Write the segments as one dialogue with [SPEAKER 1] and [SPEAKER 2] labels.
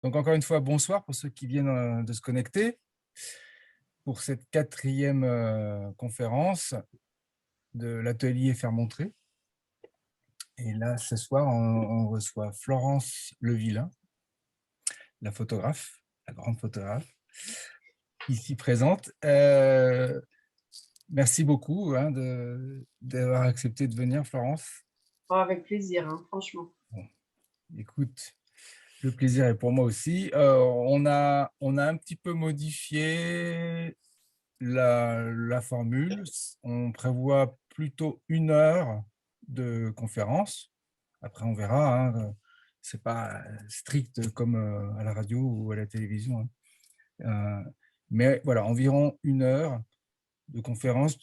[SPEAKER 1] Donc, encore une fois, bonsoir pour ceux qui viennent de se connecter pour cette quatrième conférence de l'atelier Faire Montrer. Et là, ce soir, on reçoit Florence Levillain, la photographe, la grande photographe, ici présente. Merci beaucoup d'avoir accepté de venir, Florence.
[SPEAKER 2] Oh, avec plaisir, hein, franchement.
[SPEAKER 1] Bon, écoute, le plaisir est pour moi aussi. On a un petit peu modifié la formule. On prévoit plutôt 1 heure de conférence. Après, on verra. Hein, c'est pas strict comme à la radio ou à la télévision. Hein. Mais voilà, environ 1 heure de conférence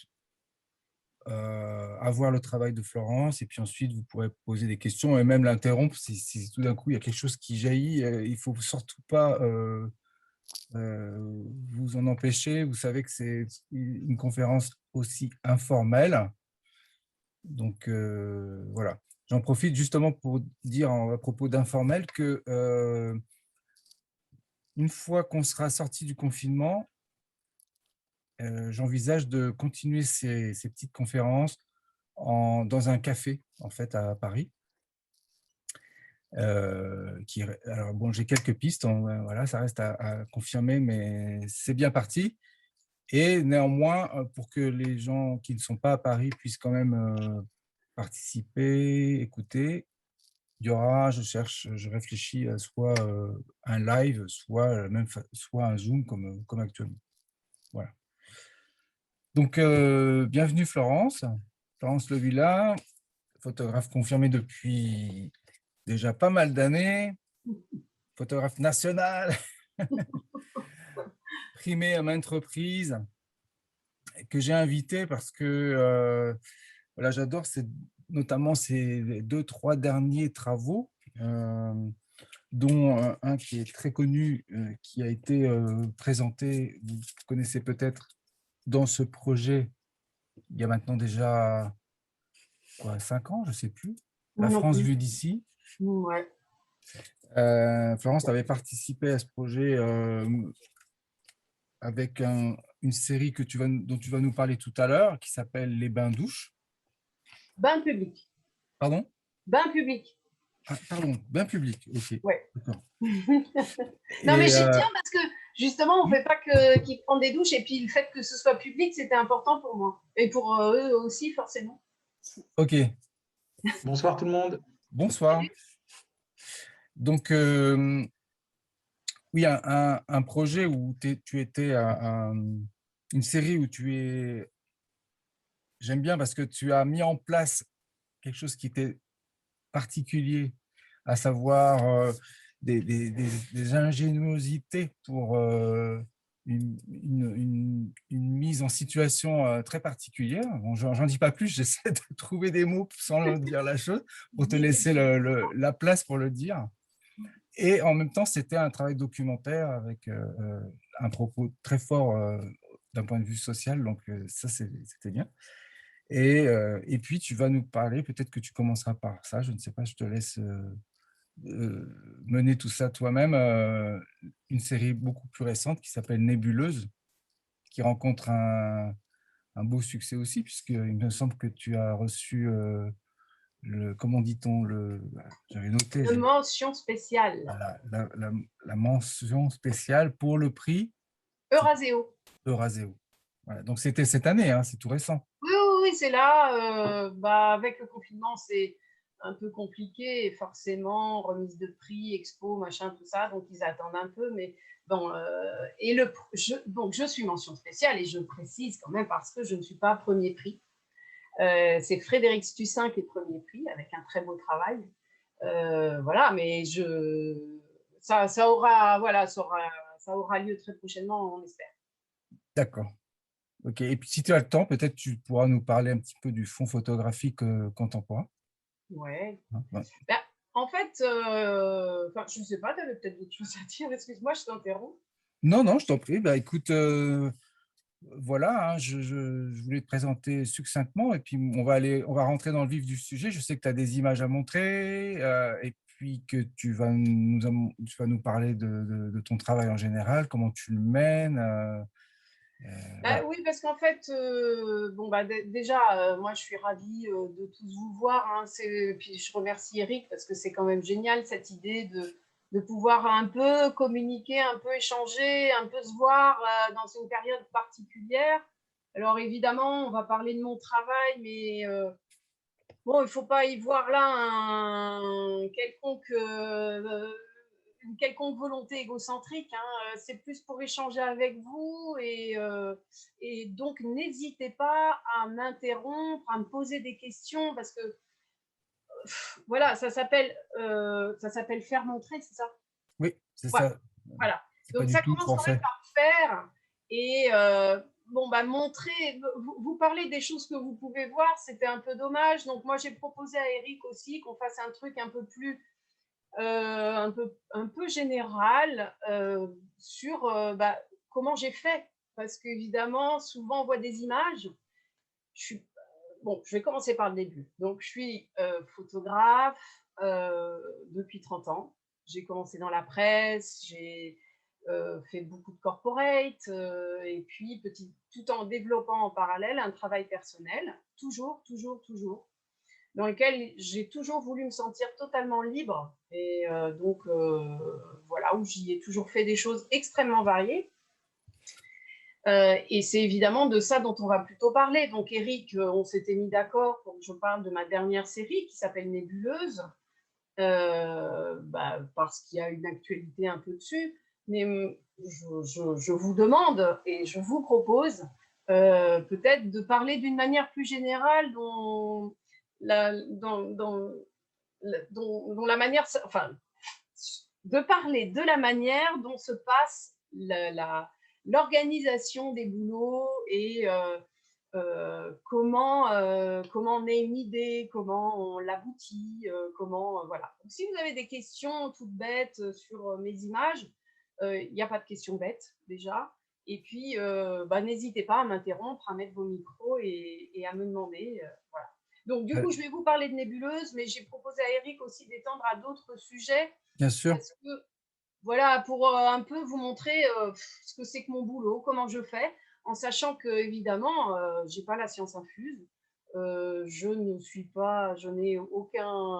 [SPEAKER 1] à voir le travail de Florence, et puis ensuite vous pourrez poser des questions et même l'interrompre si tout d'un coup il y a quelque chose qui jaillit. Il ne faut surtout pas vous en empêcher. Vous savez que c'est une conférence aussi informelle. Donc voilà. J'en profite justement pour dire à propos d'informel que une fois qu'on sera sorti du confinement, j'envisage de continuer ces petites conférences dans un café, en fait, à Paris. Alors bon, j'ai quelques pistes, voilà, ça reste à confirmer, mais c'est bien parti. Et néanmoins, pour que les gens qui ne sont pas à Paris puissent quand même participer, écouter, il y aura, je réfléchis à soit un live, soit un Zoom comme actuellement. Voilà. Donc, bienvenue Florence Levillain, photographe confirmée depuis déjà pas mal d'années, photographe nationale, primée à maintes reprises, que j'ai invité parce que voilà, j'adore notamment ces 2-3 derniers travaux, dont un qui est très connu, qui a été présenté, vous connaissez peut-être, dans ce projet, il y a maintenant déjà 5 ans, je ne sais plus,
[SPEAKER 2] Moi
[SPEAKER 1] La
[SPEAKER 2] non
[SPEAKER 1] France
[SPEAKER 2] plus.
[SPEAKER 1] vue d'ici.
[SPEAKER 2] Ouais.
[SPEAKER 1] Florence, tu avais participé à ce projet avec une série dont tu vas nous parler tout à l'heure, qui s'appelle Les bains-douches.
[SPEAKER 2] Bain public.
[SPEAKER 1] Pardon?
[SPEAKER 2] Bain public.
[SPEAKER 1] Ah, pardon, bain public, ok.
[SPEAKER 2] Ouais.
[SPEAKER 1] D'accord.
[SPEAKER 2] Non, mais
[SPEAKER 1] Et
[SPEAKER 2] j'y tiens parce que justement, on ne fait pas qu'ils prennent des douches. Et puis, le fait que ce soit public, c'était important pour moi. Et pour eux aussi, forcément.
[SPEAKER 1] ok,
[SPEAKER 3] Bonsoir tout le monde.
[SPEAKER 1] bonsoir. Donc, oui, un projet où tu étais une série où j'aime bien parce que tu as mis en place quelque chose qui était particulier, à savoir des ingéniosités pour une mise en situation très particulière. Bon, j'en dis pas plus, j'essaie de trouver des mots sans dire la chose, pour te laisser la place pour le dire. Et en même temps, c'était un travail documentaire avec un propos très fort d'un point de vue social, donc ça, c'était bien. Et puis, tu vas nous parler, peut-être que tu commenceras par ça, je ne sais pas, je te laisse mener tout ça toi-même, une série beaucoup plus récente qui s'appelle Nébuleuse, qui rencontre un beau succès aussi, puisqu'il me semble que tu as reçu, comment dit-on, j'avais noté,
[SPEAKER 2] Une mention spéciale.
[SPEAKER 1] la mention spéciale pour le prix
[SPEAKER 2] Euraseo.
[SPEAKER 1] Euraseo. Voilà, donc c'était cette année, hein, c'est tout récent.
[SPEAKER 2] Oui, oui, oui, c'est là. Avec le confinement, c'est un peu compliqué. Et forcément, remise de prix, expo, machin, tout ça. Donc, ils attendent un peu. Mais bon, donc, je suis mention spéciale et je précise quand même parce que je ne suis pas premier prix. C'est Frédéric Stussin qui est premier prix avec un très beau travail. Voilà, mais ça aura lieu très prochainement, on espère.
[SPEAKER 1] D'accord. Ok. Et puis si tu as le temps, peut-être tu pourras nous parler un petit peu du fonds photographique contemporain.
[SPEAKER 2] Ouais.
[SPEAKER 1] Hein, ouais.
[SPEAKER 2] Ben, en fait, je ne sais pas, tu avais peut-être d'autres choses à dire. Excuse-moi, je t'interromps.
[SPEAKER 1] Non, non, je t'en prie. Bah, écoute, voilà, hein, je voulais te présenter succinctement et puis on va rentrer dans le vif du sujet. Je sais que tu as des images à montrer et puis que tu vas nous parler de ton travail en général, comment tu le mènes. Voilà.
[SPEAKER 2] Oui, parce qu'en fait, déjà, moi, je suis ravie de tous vous voir. Hein. Puis je remercie Eric parce que c'est quand même génial cette idée de pouvoir un peu communiquer, un peu échanger, un peu se voir dans une période particulière. Alors évidemment, on va parler de mon travail, mais bon, il ne faut pas y voir là une quelconque volonté égocentrique. Hein. C'est plus pour échanger avec vous et donc n'hésitez pas à m'interrompre, à me poser des questions parce que voilà, ça s'appelle faire montrer, c'est ça?
[SPEAKER 1] Oui, c'est
[SPEAKER 2] Ouais,
[SPEAKER 1] ça.
[SPEAKER 2] voilà.
[SPEAKER 1] C'est pas
[SPEAKER 2] Donc
[SPEAKER 1] du
[SPEAKER 2] ça
[SPEAKER 1] tout
[SPEAKER 2] commence quand même
[SPEAKER 1] français.
[SPEAKER 2] par faire et montrer. Vous parlez des choses que vous pouvez voir, c'était un peu dommage. Donc moi j'ai proposé à Eric aussi qu'on fasse un truc un peu plus un peu général sur comment j'ai fait. Parce qu'évidemment, souvent, on voit des images. Je vais commencer par le début. Donc, je suis photographe depuis 30 ans. J'ai commencé dans la presse, j'ai fait beaucoup de corporate et puis tout en développant en parallèle un travail personnel, toujours, toujours, toujours dans lequel j'ai toujours voulu me sentir totalement libre. Et voilà, où j'y ai toujours fait des choses extrêmement variées. Et c'est évidemment de ça dont on va plutôt parler. Donc, Eric, on s'était mis d'accord pour que je parle de ma dernière série qui s'appelle Nébuleuse, parce qu'il y a une actualité un peu dessus. Mais je vous demande et je vous propose peut-être de parler d'une manière plus générale dont la manière, enfin, de parler de la manière dont se passe l'organisation des boulots et comment on est une idée, comment on l'aboutit, voilà. Donc, si vous avez des questions toutes bêtes sur mes images, il n'y a pas de questions bêtes déjà. Et puis, n'hésitez pas à m'interrompre, à mettre vos micros et à me demander. Voilà. Donc, du coup, je vais vous parler de nébuleuse, mais j'ai proposé à Eric aussi d'étendre à d'autres sujets
[SPEAKER 1] Bien sûr.
[SPEAKER 2] parce que, voilà, pour un peu vous montrer ce que c'est que mon boulot, comment je fais, en sachant que, évidemment, je n'ai pas la science infuse. Je n'ai aucun.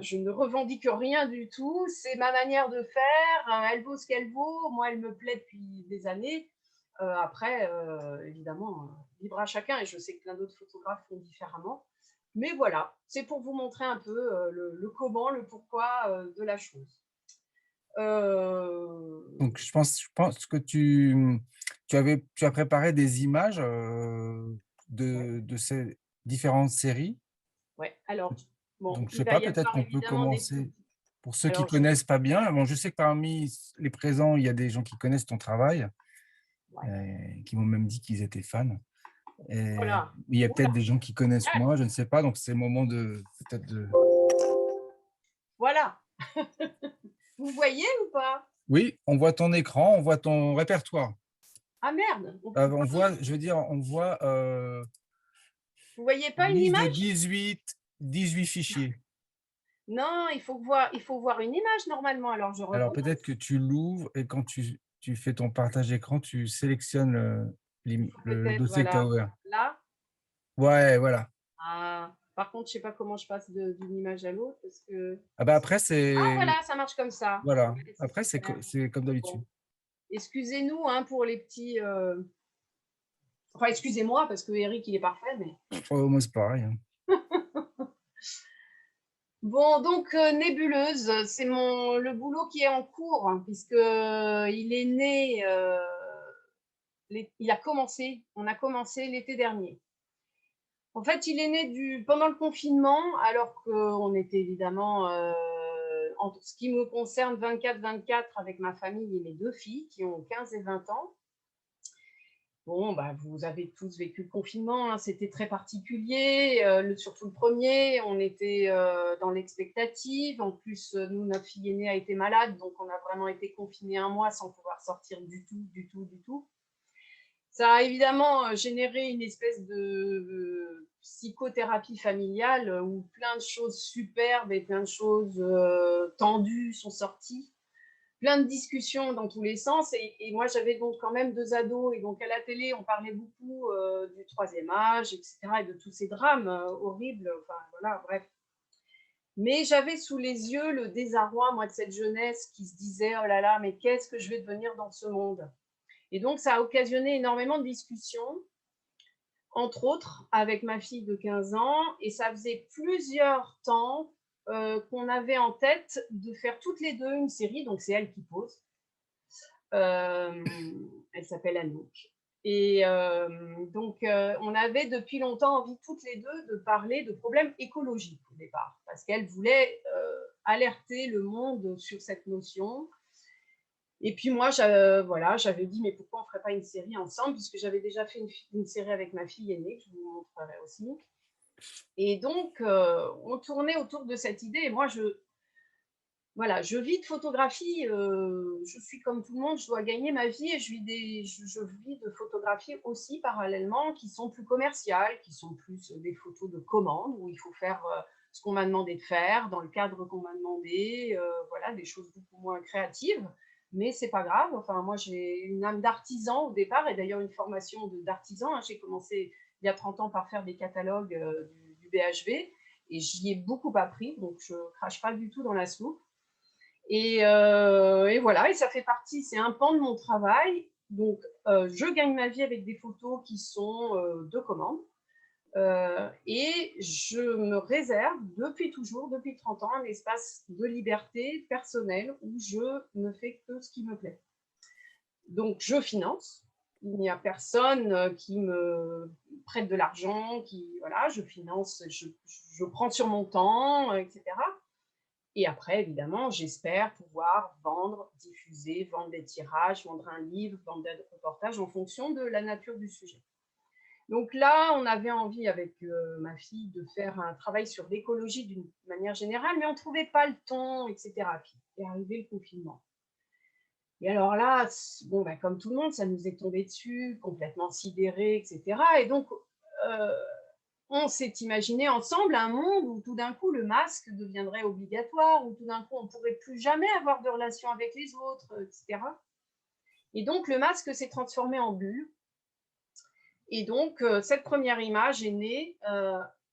[SPEAKER 2] Je ne revendique rien du tout. C'est ma manière de faire. Elle vaut ce qu'elle vaut. Moi, elle me plaît depuis des années. Après, évidemment, libre à chacun. Et je sais que plein d'autres photographes font différemment. Mais voilà, c'est pour vous montrer un peu le comment, le pourquoi de la chose.
[SPEAKER 1] Donc, je pense que tu as préparé des images
[SPEAKER 2] Ouais,
[SPEAKER 1] de ces différentes séries.
[SPEAKER 2] ouais. Alors, bon,
[SPEAKER 1] Donc, je
[SPEAKER 2] il
[SPEAKER 1] sais
[SPEAKER 2] va
[SPEAKER 1] pas,
[SPEAKER 2] y
[SPEAKER 1] peut-être
[SPEAKER 2] avoir
[SPEAKER 1] qu'on peut
[SPEAKER 2] évidemment des
[SPEAKER 1] commencer.
[SPEAKER 2] petits.
[SPEAKER 1] Pour ceux qui
[SPEAKER 2] Alors,
[SPEAKER 1] connaissent pas bien, bon, je sais que parmi les présents, il y a des gens qui connaissent ton travail,
[SPEAKER 2] ouais.
[SPEAKER 1] qui m'ont même dit qu'ils étaient fans. Et
[SPEAKER 2] Voilà.
[SPEAKER 1] il y a peut-être
[SPEAKER 2] Oula.
[SPEAKER 1] des gens qui connaissent
[SPEAKER 2] Ah,
[SPEAKER 1] moins, je ne sais pas. Donc, c'est le moment de peut-être de.
[SPEAKER 2] voilà. Vous voyez ou pas?
[SPEAKER 1] Oui, on voit ton écran, on voit ton répertoire.
[SPEAKER 2] Ah merde.
[SPEAKER 1] On voit, je veux dire, on voit
[SPEAKER 2] Vous voyez pas
[SPEAKER 1] une
[SPEAKER 2] une
[SPEAKER 1] liste de
[SPEAKER 2] image?
[SPEAKER 1] 18 fichiers.
[SPEAKER 2] Non, il faut voir une image normalement. Alors, je
[SPEAKER 1] Alors, peut-être
[SPEAKER 2] recommence.
[SPEAKER 1] que tu l'ouvres et quand tu fais ton partage écran, tu sélectionnes
[SPEAKER 2] Il faut
[SPEAKER 1] le
[SPEAKER 2] peut-être,
[SPEAKER 1] dossier que tu as
[SPEAKER 2] voilà,
[SPEAKER 1] ouvert.
[SPEAKER 2] là.
[SPEAKER 1] Ouais, voilà.
[SPEAKER 2] Ah. Par contre, je sais pas comment je passe d'une image à l'autre parce que.
[SPEAKER 1] Ah bah après,
[SPEAKER 2] Ah,
[SPEAKER 1] c'est
[SPEAKER 2] voilà, ça marche comme ça.
[SPEAKER 1] voilà.
[SPEAKER 2] Ouais, c'est
[SPEAKER 1] Après,
[SPEAKER 2] super.
[SPEAKER 1] c'est comme d'habitude.
[SPEAKER 2] Bon. Excusez-nous hein, pour les petits. Enfin, excusez-moi parce que Eric, il est parfait, mais.
[SPEAKER 1] Oh, moi, c'est pareil, hein.
[SPEAKER 2] Bon, donc nébuleuse, c'est le boulot qui est en cours hein, puisque il est né, on a commencé l'été dernier. En fait, il est né pendant le confinement, alors qu'on était évidemment, en ce qui me concerne, 24-24 avec ma famille et mes deux filles qui ont 15 et 20 ans. Bon, vous avez tous vécu le confinement, hein, c'était très particulier, surtout le premier, on était dans l'expectative. En plus, nous, notre fille aînée a été malade, donc on a vraiment été confinés un mois sans pouvoir sortir du tout, du tout, du tout. Ça a évidemment généré une espèce de psychothérapie familiale où plein de choses superbes et plein de choses tendues sont sorties. Plein de discussions dans tous les sens. Et moi, j'avais donc quand même 2 ados. Et donc, à la télé, on parlait beaucoup du troisième âge, etc. et de tous ces drames horribles. Enfin, voilà, bref. Mais j'avais sous les yeux le désarroi, moi, de cette jeunesse qui se disait « Oh là là, mais qu'est-ce que je vais devenir dans ce monde ?» Et donc, ça a occasionné énormément de discussions, entre autres avec ma fille de 15 ans. Et ça faisait plusieurs temps qu'on avait en tête de faire toutes les deux une série. Donc, c'est elle qui pose. Elle s'appelle Anouk. Et donc, on avait depuis longtemps envie toutes les deux de parler de problèmes écologiques au départ, parce qu'elle voulait alerter le monde sur cette notion. Et puis moi, voilà, j'avais dit, mais pourquoi on ne ferait pas une série ensemble, puisque j'avais déjà fait une série avec ma fille aînée, que je vous montrerai aussi. Et donc, on tournait autour de cette idée, et moi, voilà, je vis de photographie, je suis comme tout le monde, je dois gagner ma vie et je vis de photographie aussi parallèlement qui sont plus commerciales, qui sont plus des photos de commande où il faut faire ce qu'on m'a demandé de faire dans le cadre qu'on m'a demandé, voilà, des choses beaucoup moins créatives, mais c'est pas grave. Enfin, moi j'ai une âme d'artisan au départ et d'ailleurs une formation d'artisan. Hein. J'ai commencé il y a 30 ans par faire des catalogues du BHV et j'y ai beaucoup appris, donc je crache pas du tout dans la soupe. Et voilà, et ça fait partie, c'est un pan de mon travail. Donc, je gagne ma vie avec des photos qui sont de commande. Et je me réserve depuis toujours, depuis 30 ans, un espace de liberté personnelle où je ne fais que ce qui me plaît. Donc, je finance. Il n'y a personne qui me prête de l'argent, voilà, je finance, je prends sur mon temps, etc. Et après, évidemment, j'espère pouvoir vendre, diffuser, vendre des tirages, vendre un livre, vendre des reportages en fonction de la nature du sujet. Donc là, on avait envie avec ma fille de faire un travail sur l'écologie d'une manière générale, mais on ne trouvait pas le ton, etc. Puis est arrivé le confinement. Et alors là, bon, bah, comme tout le monde, ça nous est tombé dessus, complètement sidéré, etc. Et donc, on s'est imaginé ensemble un monde où tout d'un coup le masque deviendrait obligatoire, où tout d'un coup on ne pourrait plus jamais avoir de relation avec les autres, etc. Et donc le masque s'est transformé en bulle. Et donc cette première image est née,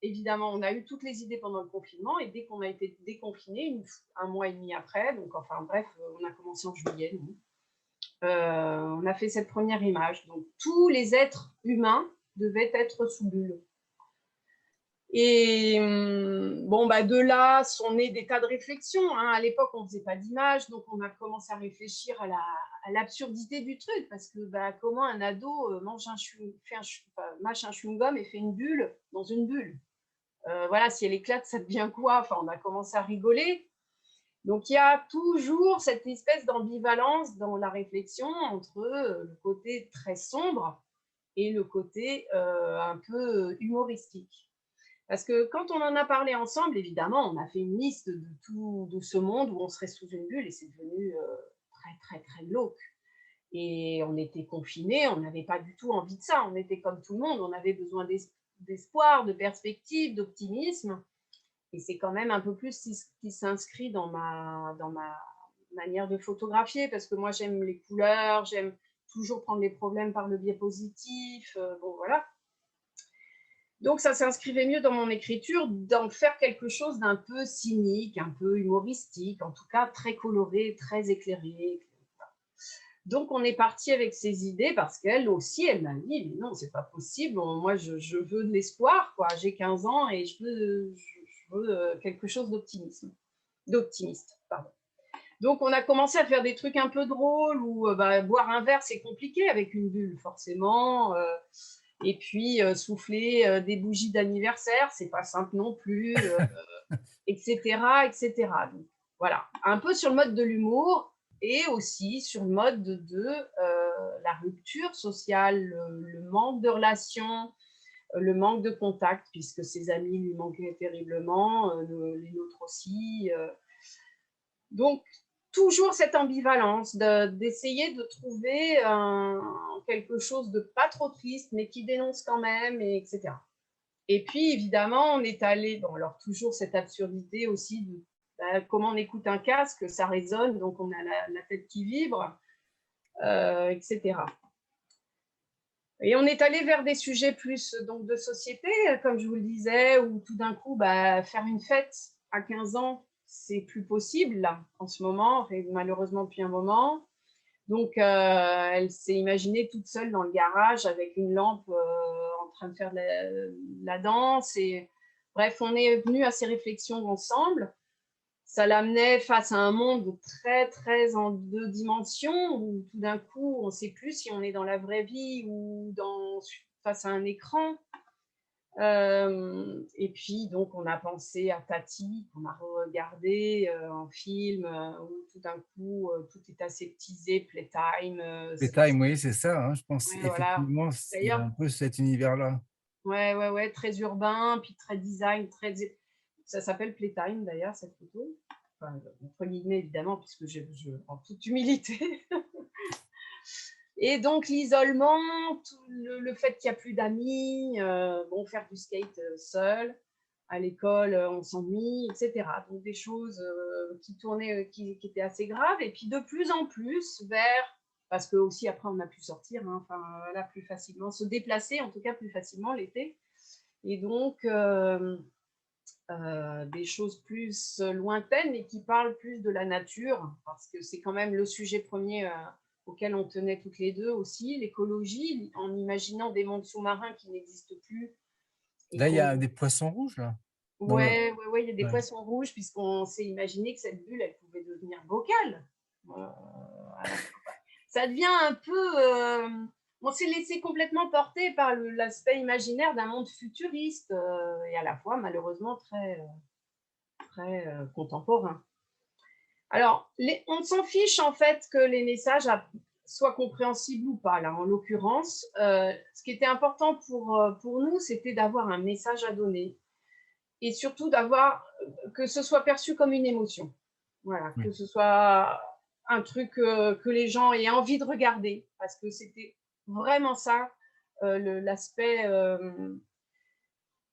[SPEAKER 2] évidemment on a eu toutes les idées pendant le confinement, et dès qu'on a été déconfiné, un mois et demi après, donc enfin bref, on a commencé en juillet, on a fait cette première image. Donc tous les êtres humains devaient être sous bulle. Et bon, bah, de là sont nées des tas de réflexions. Hein. À l'époque, on ne faisait pas d'image, donc on a commencé à réfléchir à l'absurdité du truc, parce que bah, comment un ado mâche un chewing-gum et fait une bulle dans une bulle. Voilà, si elle éclate, ça devient quoi? Enfin, on a commencé à rigoler. Donc, il y a toujours cette espèce d'ambivalence dans la réflexion entre le côté très sombre et le côté un peu humoristique. Parce que quand on en a parlé ensemble, évidemment, on a fait une liste de ce monde où on serait sous une bulle et c'est devenu très, très, très glauque. Et on était confinés, on n'avait pas du tout envie de ça. On était comme tout le monde, on avait besoin d'espoir, de perspective, d'optimisme. Et c'est quand même un peu plus ce qui s'inscrit dans ma manière de photographier, parce que moi, j'aime les couleurs, j'aime toujours prendre les problèmes par le biais positif. Bon, voilà. Donc, ça s'inscrivait mieux dans mon écriture d'en faire quelque chose d'un peu cynique, un peu humoristique, en tout cas très coloré, très éclairé. Donc, on est parti avec ces idées parce qu'elle aussi, elle m'a dit, mais non, c'est pas possible, moi, je veux de l'espoir, quoi. J'ai 15 ans et je veux quelque chose d'optimiste, pardon. Donc, on a commencé à faire des trucs un peu drôles où boire un verre, c'est compliqué avec une bulle, forcément. Et puis, souffler des bougies d'anniversaire, c'est pas simple non plus, etc., etc. Donc, voilà, un peu sur le mode de l'humour et aussi sur le mode de la rupture sociale, le manque de relations, le manque de contact, puisque ses amis lui manquaient terriblement, les nôtres aussi. Donc, toujours cette ambivalence d'essayer de trouver quelque chose de pas trop triste, mais qui dénonce quand même, etc. Et puis, évidemment, on est allé, bon, alors toujours cette absurdité aussi de comment on écoute un casque, ça résonne, donc on a la tête qui vibre, etc. Et on est allé vers des sujets plus donc, de société, comme je vous le disais, où tout d'un coup, faire une fête à 15 ans, c'est plus possible là, en ce moment, et malheureusement depuis un moment. Donc, elle s'est imaginée toute seule dans le garage avec une lampe en train de faire de la danse. Et, bref, on est venu à ces réflexions ensemble. Ça l'amenait face à un monde très, très en deux dimensions, où tout d'un coup, on ne sait plus si on est dans la vraie vie ou face à un écran. Et puis, donc, on a pensé à Tati, qu'on a regardé en film, où tout d'un coup, tout est aseptisé, Playtime.
[SPEAKER 1] Playtime, oui, c'est ça, hein, je pense,
[SPEAKER 2] Ouais, voilà.
[SPEAKER 1] effectivement, il y a
[SPEAKER 2] D'ailleurs,
[SPEAKER 1] un peu cet univers-là.
[SPEAKER 2] ouais, très urbain, puis très design, ça s'appelle Playtime, d'ailleurs, cette photo. Enfin, entre guillemets, évidemment, puisque en toute humilité. Et donc, l'isolement, le fait qu'il n'y a plus d'amis, bon, faire du skate seul, à l'école, on s'ennuie, etc. Donc, des choses qui tournaient, qui étaient assez graves. Et puis, de plus en plus, parce que aussi après, on a pu sortir, hein, enfin, là, plus facilement, se déplacer, en tout cas, plus facilement l'été. Et donc, des choses plus lointaines et qui parlent plus de la nature, parce que c'est quand même le sujet premier auquel on tenait toutes les deux aussi, l'écologie, en imaginant des mondes sous-marins qui n'existent plus.
[SPEAKER 1] Là, il y a des poissons rouges, là.
[SPEAKER 2] Ouais, il y a des
[SPEAKER 1] Ouais.
[SPEAKER 2] poissons rouges, puisqu'on s'est imaginé que cette bulle, elle pouvait devenir vocale. Ça devient un peu... on s'est laissé complètement porter par l'aspect imaginaire d'un monde futuriste et à la fois, malheureusement, très contemporain. Alors, on s'en fiche en fait que les messages soient compréhensibles ou pas. Là, en l'occurrence, ce qui était important pour nous, c'était d'avoir un message à donner et surtout que ce soit perçu comme une émotion. Voilà, que ce soit un truc que les gens aient envie de regarder, parce que c'était vraiment ça, l'aspect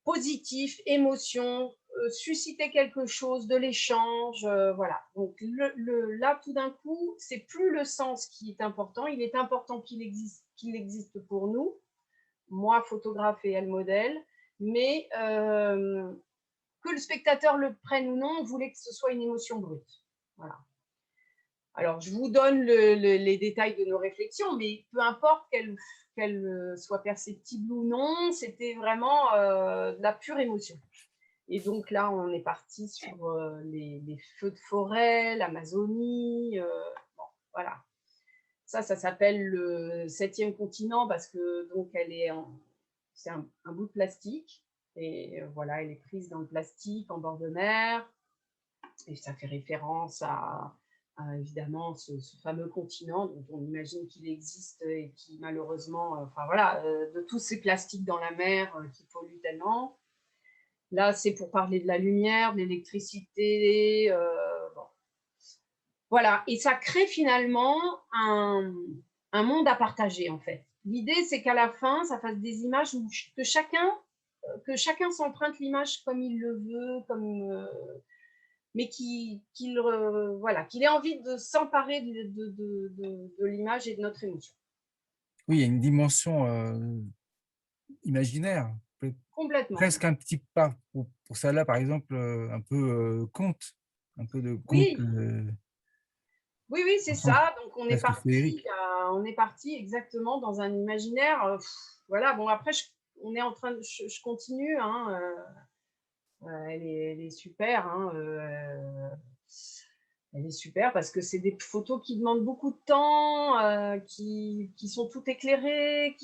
[SPEAKER 2] positif, émotion, susciter quelque chose, de l'échange, voilà. Donc là, tout d'un coup, c'est plus le sens qui est important. Il est important qu'il existe pour nous, moi, photographe et elle, modèle, mais que le spectateur le prenne ou non, on voulait que ce soit une émotion brute. Voilà. Alors, je vous donne les détails de nos réflexions, mais peu importe qu'elle soit perceptible ou non, c'était vraiment de la pure émotion. Et donc là, on est parti sur les feux de forêt, l'Amazonie. Bon, voilà. Ça s'appelle le 7e continent parce que donc c'est un bout de plastique. Et voilà, elle est prise dans le plastique en bord de mer. Et ça fait référence à évidemment ce fameux continent dont on imagine qu'il existe et qui malheureusement, enfin voilà, de tous ces plastiques dans la mer qui polluent tellement. Là, c'est pour parler de la lumière, de l'électricité. Bon. Voilà, et ça crée finalement un monde à partager en fait. L'idée, c'est qu'à la fin, ça fasse des images que chacun s'emprunte l'image comme il le veut, mais qu'il ait envie de s'emparer de l'image et de notre émotion.
[SPEAKER 1] Oui, il y a une dimension imaginaire,
[SPEAKER 2] Complètement.
[SPEAKER 1] presque un petit pas pour ça là, par exemple, un peu conte, un peu de conte.
[SPEAKER 2] Oui, c'est ça. Donc on est parti exactement dans un imaginaire. Voilà. Bon après, je continue. Hein, elle est super. Hein, elle est super parce que c'est des photos qui demandent beaucoup de temps, qui sont toutes éclairées,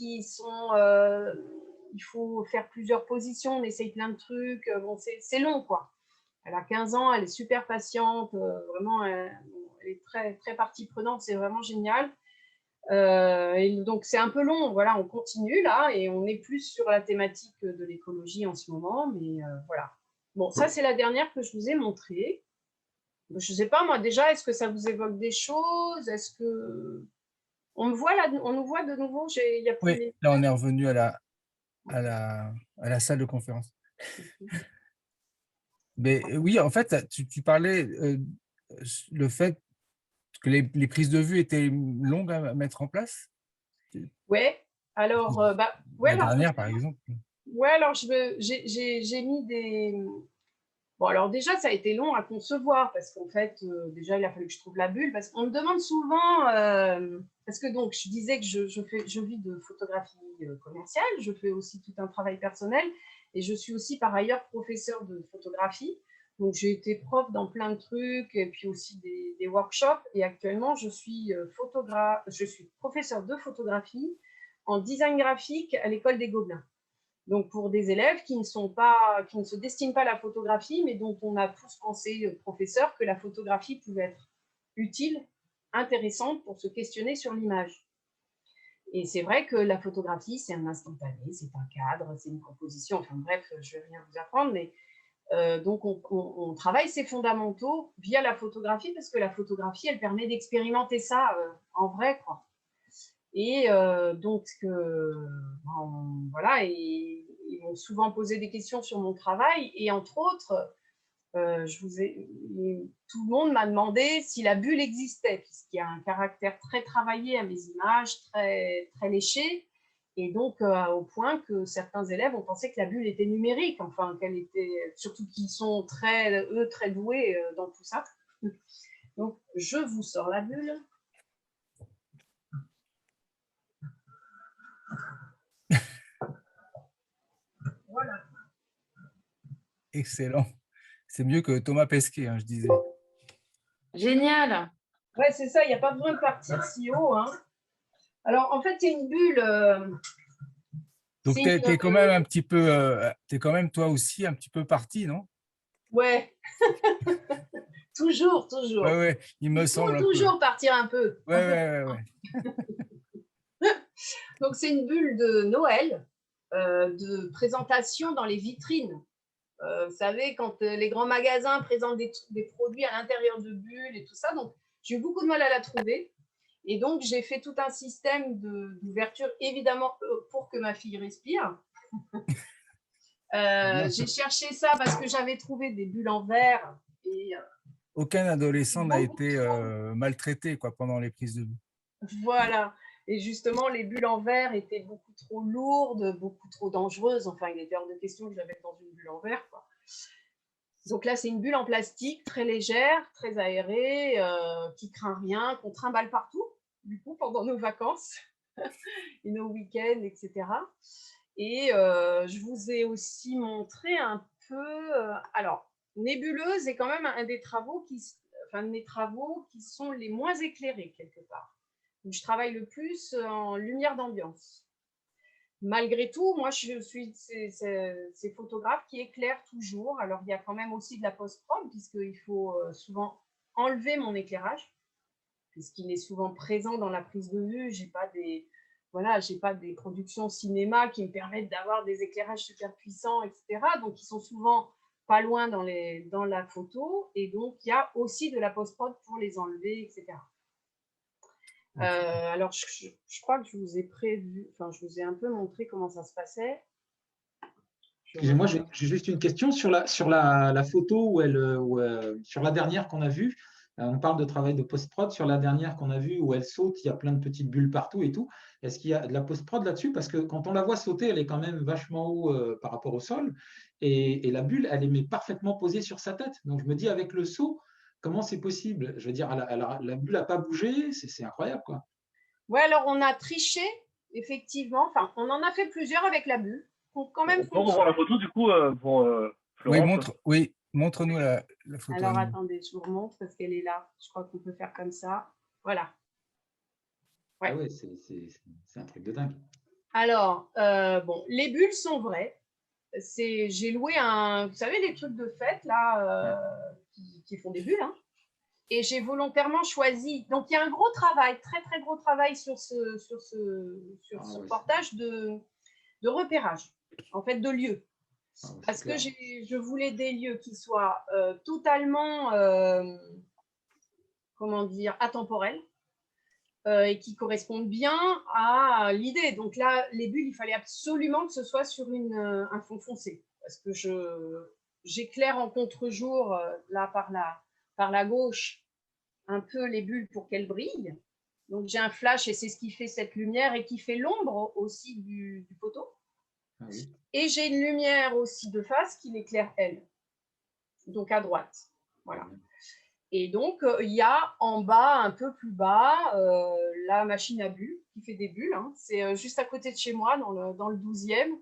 [SPEAKER 2] il faut faire plusieurs positions, on essaye plein de trucs. Bon, c'est long, quoi. Elle a 15 ans, elle est super patiente, vraiment, elle est très, très partie prenante, c'est vraiment génial. Et donc, c'est un peu long, voilà, on continue là, et on est plus sur la thématique de l'écologie en ce moment, mais voilà. Bon, ça, c'est la dernière que je vous ai montrée. Je ne sais pas, moi, déjà, est-ce que ça vous évoque des choses? Est-ce que… On me voit là, on nous voit de nouveau? Il y a plus
[SPEAKER 1] Oui,
[SPEAKER 2] les…
[SPEAKER 1] là, on est revenu à la salle de conférence. Mais oui, en fait, tu parlais le fait que les prises de vue étaient longues à mettre en place.
[SPEAKER 2] Ouais, alors, ouais,
[SPEAKER 1] La
[SPEAKER 2] alors
[SPEAKER 1] dernière, par
[SPEAKER 2] justement,
[SPEAKER 1] exemple.
[SPEAKER 2] ouais, alors j'ai mis des… Bon, alors déjà, ça a été long à concevoir parce qu'en fait, déjà, il a fallu que je trouve la bulle parce qu'on me demande souvent, parce que donc, je disais que je vis de photographie commerciale, je fais aussi tout un travail personnel et je suis aussi par ailleurs professeure de photographie. Donc, j'ai été prof dans plein de trucs et puis aussi des workshops et actuellement, je suis professeure de photographie en design graphique à l'école des Gobelins. Donc, pour des élèves qui ne se destinent pas à la photographie, mais dont on a tous pensé, professeurs, que la photographie pouvait être utile, intéressante pour se questionner sur l'image. Et c'est vrai que la photographie, c'est un instantané, c'est un cadre, c'est une composition, enfin bref, je ne vais rien vous apprendre, mais donc on travaille ces fondamentaux via la photographie, parce que la photographie, elle permet d'expérimenter ça en vrai, quoi. Et donc, voilà, et ils m'ont souvent posé des questions sur mon travail. Et entre autres, tout le monde m'a demandé si la bulle existait, puisqu'il y a un caractère très travaillé à mes images, très, très léché. Et donc, au point que certains élèves ont pensé que la bulle était numérique, enfin, qu'elle était, surtout qu'ils sont eux, très doués dans tout ça. Donc, je vous sors la bulle. Voilà.
[SPEAKER 1] Excellent. C'est mieux que Thomas Pesquet, hein, je disais.
[SPEAKER 4] Génial.
[SPEAKER 2] Ouais, c'est ça, il n'y a pas besoin de partir si haut. Hein. Alors, en fait, c'est une bulle.
[SPEAKER 1] Donc, tu es quand même un petit peu, tu es quand même toi aussi un petit peu parti, non?
[SPEAKER 2] Ouais. Toujours.
[SPEAKER 1] Ouais, ouais, il me semble un peu.
[SPEAKER 2] Toujours partir un peu.
[SPEAKER 1] Ouais.
[SPEAKER 2] Donc, c'est une bulle de Noël, de présentation dans les vitrines. Vous savez, quand les grands magasins présentent des produits à l'intérieur de bulles et tout ça. Donc, j'ai eu beaucoup de mal à la trouver. Et donc, j'ai fait tout un système d'ouverture, évidemment, pour que ma fille respire. J'ai cherché ça parce que j'avais trouvé des bulles en verre. Et,
[SPEAKER 1] aucun adolescent n'a été maltraité quoi, pendant les prises de vue.
[SPEAKER 2] Voilà. Et justement, les bulles en verre étaient beaucoup trop lourdes, beaucoup trop dangereuses. Enfin, il était hors de question que je la mette dans une bulle en verre, quoi. Donc là, c'est une bulle en plastique très légère, très aérée, qui craint rien, qu'on trimballe partout, du coup, pendant nos vacances et nos week-ends, etc. Et je vous ai aussi montré un peu… alors, nébuleuse est quand même un des travaux de mes travaux qui sont les moins éclairés, quelque part. Donc, je travaille le plus en lumière d'ambiance. Malgré tout, moi, je suis ces photographes qui éclairent toujours. Alors, il y a quand même aussi de la post-prod, puisqu'il faut souvent enlever mon éclairage, puisqu'il est souvent présent dans la prise de vue. J'ai pas des productions cinéma qui me permettent d'avoir des éclairages super puissants, etc. Donc, ils sont souvent pas loin dans la photo. Et donc, il y a aussi de la post-prod pour les enlever, etc. Alors, je crois que je vous ai un peu montré comment ça se passait.
[SPEAKER 3] Excusez-moi, j'ai juste une question sur la photo sur la dernière qu'on a vue. On parle de travail de post-prod. Sur la dernière qu'on a vue où elle saute, il y a plein de petites bulles partout et tout. Est-ce qu'il y a de la post-prod là-dessus? Parce que quand on la voit sauter, elle est quand même vachement haut par rapport au sol. Et la bulle, elle est parfaitement posée sur sa tête. Donc je me dis, avec le saut, comment c'est possible? Je veux dire, la bulle n'a pas bougé. C'est incroyable, quoi.
[SPEAKER 2] Ouais, alors on a triché, effectivement. Enfin, on en a fait plusieurs avec la bulle. Quand même,
[SPEAKER 5] on peut revoir la photo du coup pour Florence.
[SPEAKER 1] Oui, montre-nous la photo.
[SPEAKER 2] Alors attendez, je vous remontre parce qu'elle est là. Je crois qu'on peut faire comme ça. Voilà.
[SPEAKER 3] Ouais. Ah ouais, c'est un truc de dingue.
[SPEAKER 2] Alors, bon, les bulles sont vraies. J'ai loué vous savez, les trucs de fête là qui font des bulles, hein. Et j'ai volontairement choisi. Donc, il y a un gros travail, très très gros travail sur ce portage de repérage, en fait, de lieu. Parce que je voulais des lieux qui soient totalement, comment dire, atemporels et qui correspondent bien à l'idée. Donc là, les bulles, il fallait absolument que ce soit sur un fond foncé. Parce que j'éclaire en contre-jour, là, par la gauche, un peu les bulles pour qu'elles brillent. Donc j'ai un flash et c'est ce qui fait cette lumière et qui fait l'ombre aussi du poteau.
[SPEAKER 3] Ah oui.
[SPEAKER 2] Et j'ai une lumière aussi de face qui l'éclaire elle, donc à droite. Voilà. Et donc il y a en bas, un peu plus bas, la machine à bulles qui fait des bulles. Hein. C'est juste à côté de chez moi, dans le 12e.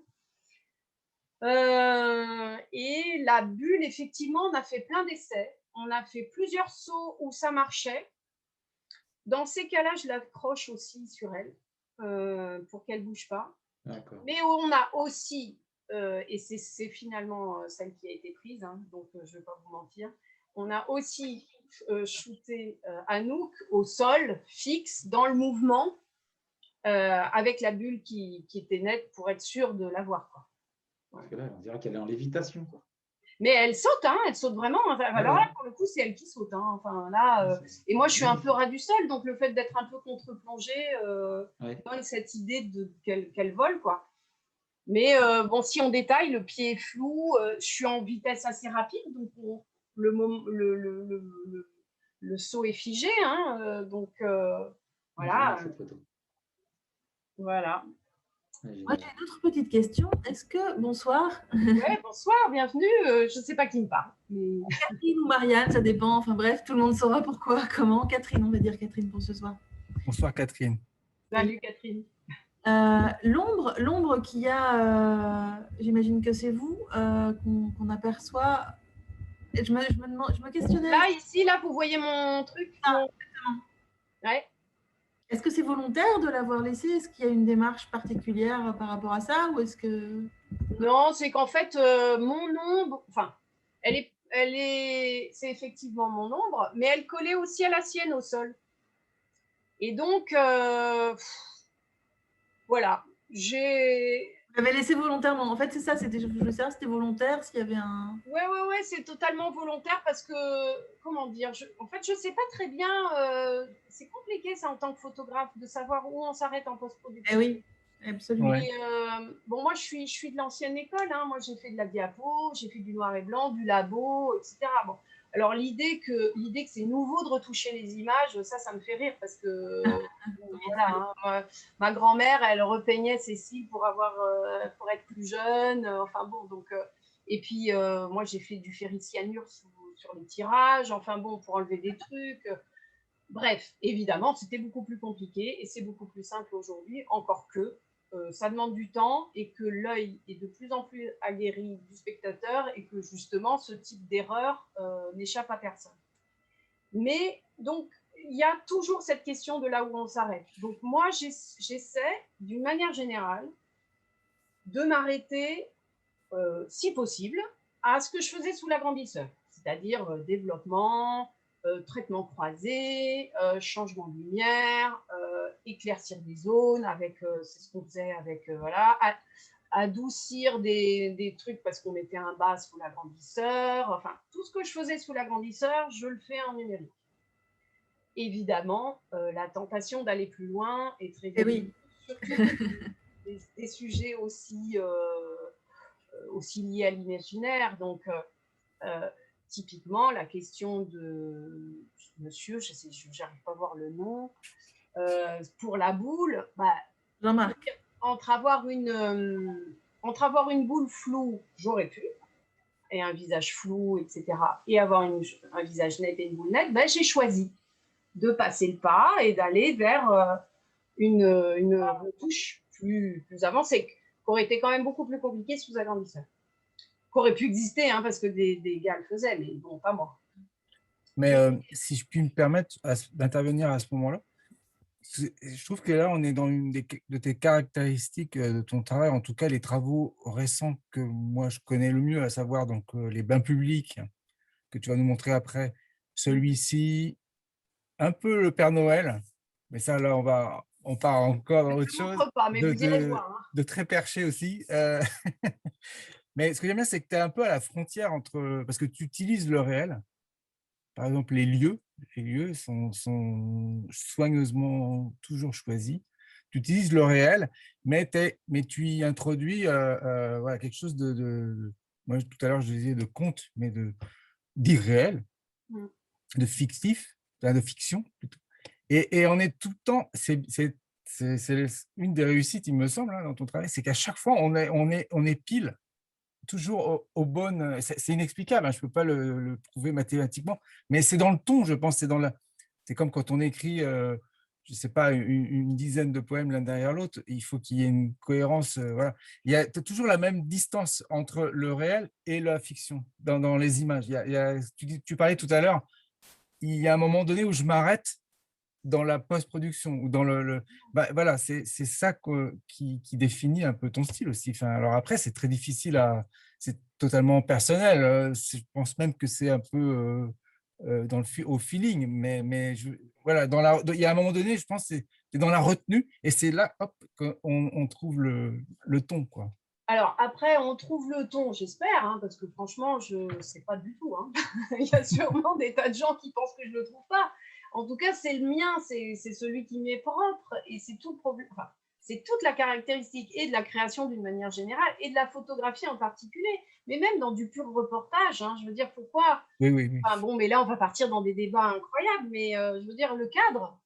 [SPEAKER 2] Et la bulle, effectivement, on a fait plein d'essais. On a fait plusieurs sauts où ça marchait. Dans ces cas-là, je l'accroche aussi sur elle pour qu'elle ne bouge pas. Mais on a aussi, et c'est finalement celle qui a été prise, hein, donc je ne vais pas vous mentir, on a aussi shooté Anouk au sol, fixe, dans le mouvement, avec la bulle qui était nette pour être sûr de l'avoir.
[SPEAKER 3] Parce que là, on dirait qu'elle est en lévitation, quoi.
[SPEAKER 2] Mais elle saute, hein, elle saute vraiment. Enfin, alors là, pour le coup, c'est elle qui saute. Hein. Enfin, là, et moi, je suis un peu ras du sol, donc le fait d'être un peu contre-plongée donne cette idée qu'elle vole, quoi. Mais bon, si on détaille, le pied est flou, je suis en vitesse assez rapide, donc le saut est figé, hein, donc voilà. Voilà.
[SPEAKER 6] Moi, j'ai une autre petite question. Bonsoir.
[SPEAKER 2] Oui, bonsoir, bienvenue. Je ne sais pas qui me parle. Mais...
[SPEAKER 6] Catherine ou Marianne, ça dépend. Enfin bref, tout le monde saura pourquoi, comment. Catherine, on va dire Catherine pour ce soir.
[SPEAKER 1] Bonsoir Catherine.
[SPEAKER 2] Salut Catherine.
[SPEAKER 6] L'ombre qu'il y a, j'imagine que c'est vous, qu'on aperçoit. Je me questionnais.
[SPEAKER 2] Là, ici, là, vous voyez mon truc.
[SPEAKER 6] Exactement.
[SPEAKER 2] Ouais.
[SPEAKER 6] Est-ce que c'est volontaire de l'avoir laissé? Est-ce qu'il y a une démarche particulière par rapport à ça, ou est-ce que...
[SPEAKER 2] Non, c'est qu'en fait, mon ombre, enfin, c'est effectivement mon ombre, mais elle collait aussi à la sienne au sol. Et donc, voilà,
[SPEAKER 6] Vous l'avez laissé volontairement. En fait, c'est ça. Je veux savoir, c'était volontaire, s'il y avait un...
[SPEAKER 2] Ouais, c'est totalement volontaire parce que, comment dire, en fait, je sais pas très bien, c'est compliqué ça en tant que photographe de savoir où on s'arrête en post-production.
[SPEAKER 6] Eh oui, absolument.
[SPEAKER 2] Et, bon, moi, je suis de l'ancienne école, hein. Moi, j'ai fait de la diapo, j'ai fait du noir et blanc, du labo, etc. Bon. Alors, l'idée que c'est nouveau de retoucher les images, ça me fait rire parce que, voilà, hein, ma grand-mère, elle repeignait ses cils pour être plus jeune, enfin bon, donc... Et puis, moi, j'ai fait du ferricyanure sur les tirages, enfin bon, pour enlever des trucs. Bref, évidemment, c'était beaucoup plus compliqué et c'est beaucoup plus simple aujourd'hui, encore que ça demande du temps et que l'œil est de plus en plus aguerri du spectateur et que justement, ce type d'erreur n'échappe à personne. Mais donc, il y a toujours cette question de là où on s'arrête. Donc, moi, j'essaie, d'une manière générale, de m'arrêter si possible, à ce que je faisais sous l'agrandisseur, c'est-à-dire développement, traitement croisé, changement de lumière, éclaircir des zones, c'est ce qu'on faisait avec, voilà, adoucir des trucs parce qu'on mettait un bas sous l'agrandisseur, enfin, tout ce que je faisais sous l'agrandisseur, je le fais en numérique. Évidemment, la tentation d'aller plus loin est très
[SPEAKER 6] oui.
[SPEAKER 2] surtout des sujets aussi liés à l'imaginaire. Donc, typiquement, la question de monsieur, je n'arrive pas à voir le nom, pour la boule,
[SPEAKER 6] Jean-Marc.
[SPEAKER 2] Entre avoir une boule floue, j'aurais pu, et un visage flou, etc., et avoir un visage net et une boule nette, j'ai choisi de passer le pas et d'aller vers une retouche plus avancée, qui aurait été quand même beaucoup plus compliquée sous agrandisseur. Qui aurait pu exister, hein, parce que des gars le faisaient, mais bon, pas moi.
[SPEAKER 1] Mais si je puis me permettre d'intervenir à ce moment-là, je trouve que là, on est dans une de tes caractéristiques de ton travail, en tout cas les travaux récents que moi je connais le mieux, à savoir donc les bains publics que tu vas nous montrer après, celui-ci, un peu le Père Noël, mais ça là on part encore dans autre chose,
[SPEAKER 2] pas, mais vous irez voir, hein.
[SPEAKER 1] De très perché aussi. Mais ce que j'aime bien, c'est que tu es un peu à la frontière entre… Parce que tu utilises le réel. Par exemple, les lieux sont soigneusement toujours choisis. Tu utilises le réel, mais tu y introduis voilà, quelque chose moi, tout à l'heure, je disais de conte, mais d'irréel, de fictif, de fiction plutôt. Et on est tout le temps… C'est une des réussites, il me semble, hein, dans ton travail, c'est qu'à chaque fois, on est pile toujours aux bonnes… C'est inexplicable, hein, je ne peux pas le prouver mathématiquement, mais c'est dans le ton, je pense. C'est comme quand on écrit, je ne sais pas, une dizaine de poèmes l'un derrière l'autre, il faut qu'il y ait une cohérence. Voilà. Il y a toujours la même distance entre le réel et la fiction dans les images. Tu parlais tout à l'heure, il y a un moment donné où je m'arrête dans la post-production ou dans bah, voilà, c'est ça qui définit un peu ton style aussi. Enfin, alors après, c'est très difficile c'est totalement personnel. Je pense même que c'est un peu au feeling, mais voilà, il y a un moment donné, je pense, c'est dans la retenue et c'est là, hop, qu'on trouve le ton, quoi.
[SPEAKER 2] Alors après, on trouve le ton, j'espère, hein, parce que franchement, je ne sais pas du tout. Hein. Il y a sûrement des tas de gens qui pensent que je ne le trouve pas. En tout cas, c'est le mien, c'est celui qui m'est propre et c'est tout le problème. Enfin, c'est toute la caractéristique et de la création d'une manière générale et de la photographie en particulier, mais même dans du pur reportage. Hein, je veux dire, pourquoi…
[SPEAKER 1] Oui.
[SPEAKER 2] Enfin, bon, mais là, on va partir dans des débats incroyables, mais je veux dire, le cadre,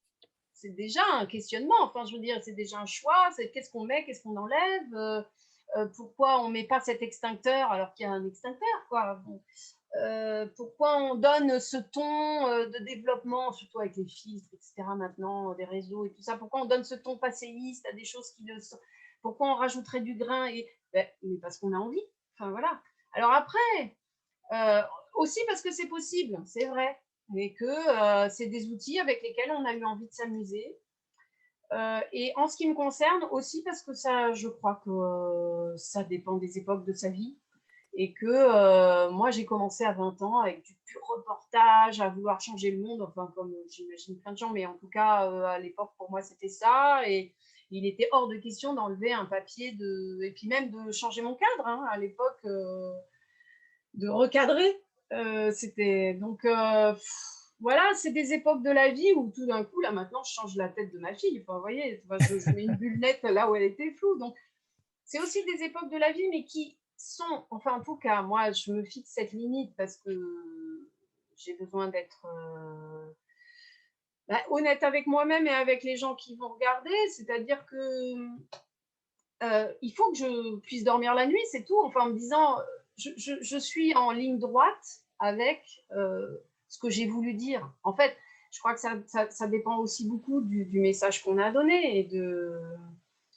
[SPEAKER 2] c'est déjà un questionnement. Enfin, je veux dire, c'est déjà un choix. C'est qu'est-ce qu'on met, qu'est-ce qu'on enlève. Pourquoi on ne met pas cet extincteur alors qu'il y a un extincteur, quoi. Bon. Pourquoi on donne ce ton de développement, surtout avec les filtres, etc. maintenant, des réseaux et tout ça, pourquoi on donne ce ton passéiste à des choses qui le sont… Pourquoi on rajouterait du grain mais parce qu'on a envie. Enfin, voilà. Alors après, aussi parce que c'est possible, c'est vrai, mais que c'est des outils avec lesquels on a eu envie de s'amuser. Et en ce qui me concerne aussi parce que ça, je crois que ça dépend des époques de sa vie et que moi, j'ai commencé à 20 ans avec du pur reportage, à vouloir changer le monde, enfin comme j'imagine plein de gens, mais en tout cas, à l'époque, pour moi, c'était ça. Et il était hors de question d'enlever un papier et puis même de changer mon cadre, hein, à l'époque, de recadrer. C'était donc… voilà, c'est des époques de la vie où tout d'un coup, là maintenant, je change la tête de ma fille. Enfin, vous voyez, je mets une bulle nette là où elle était floue. Donc, c'est aussi des époques de la vie, mais qui sont, enfin, en tout cas, moi, je me fixe cette limite parce que j'ai besoin d'être honnête avec moi-même et avec les gens qui vont regarder. C'est-à-dire que il faut que je puisse dormir la nuit, c'est tout. Enfin, en me disant, je suis en ligne droite avec ce que j'ai voulu dire. En fait, je crois que ça dépend aussi beaucoup du message qu'on a donné et de…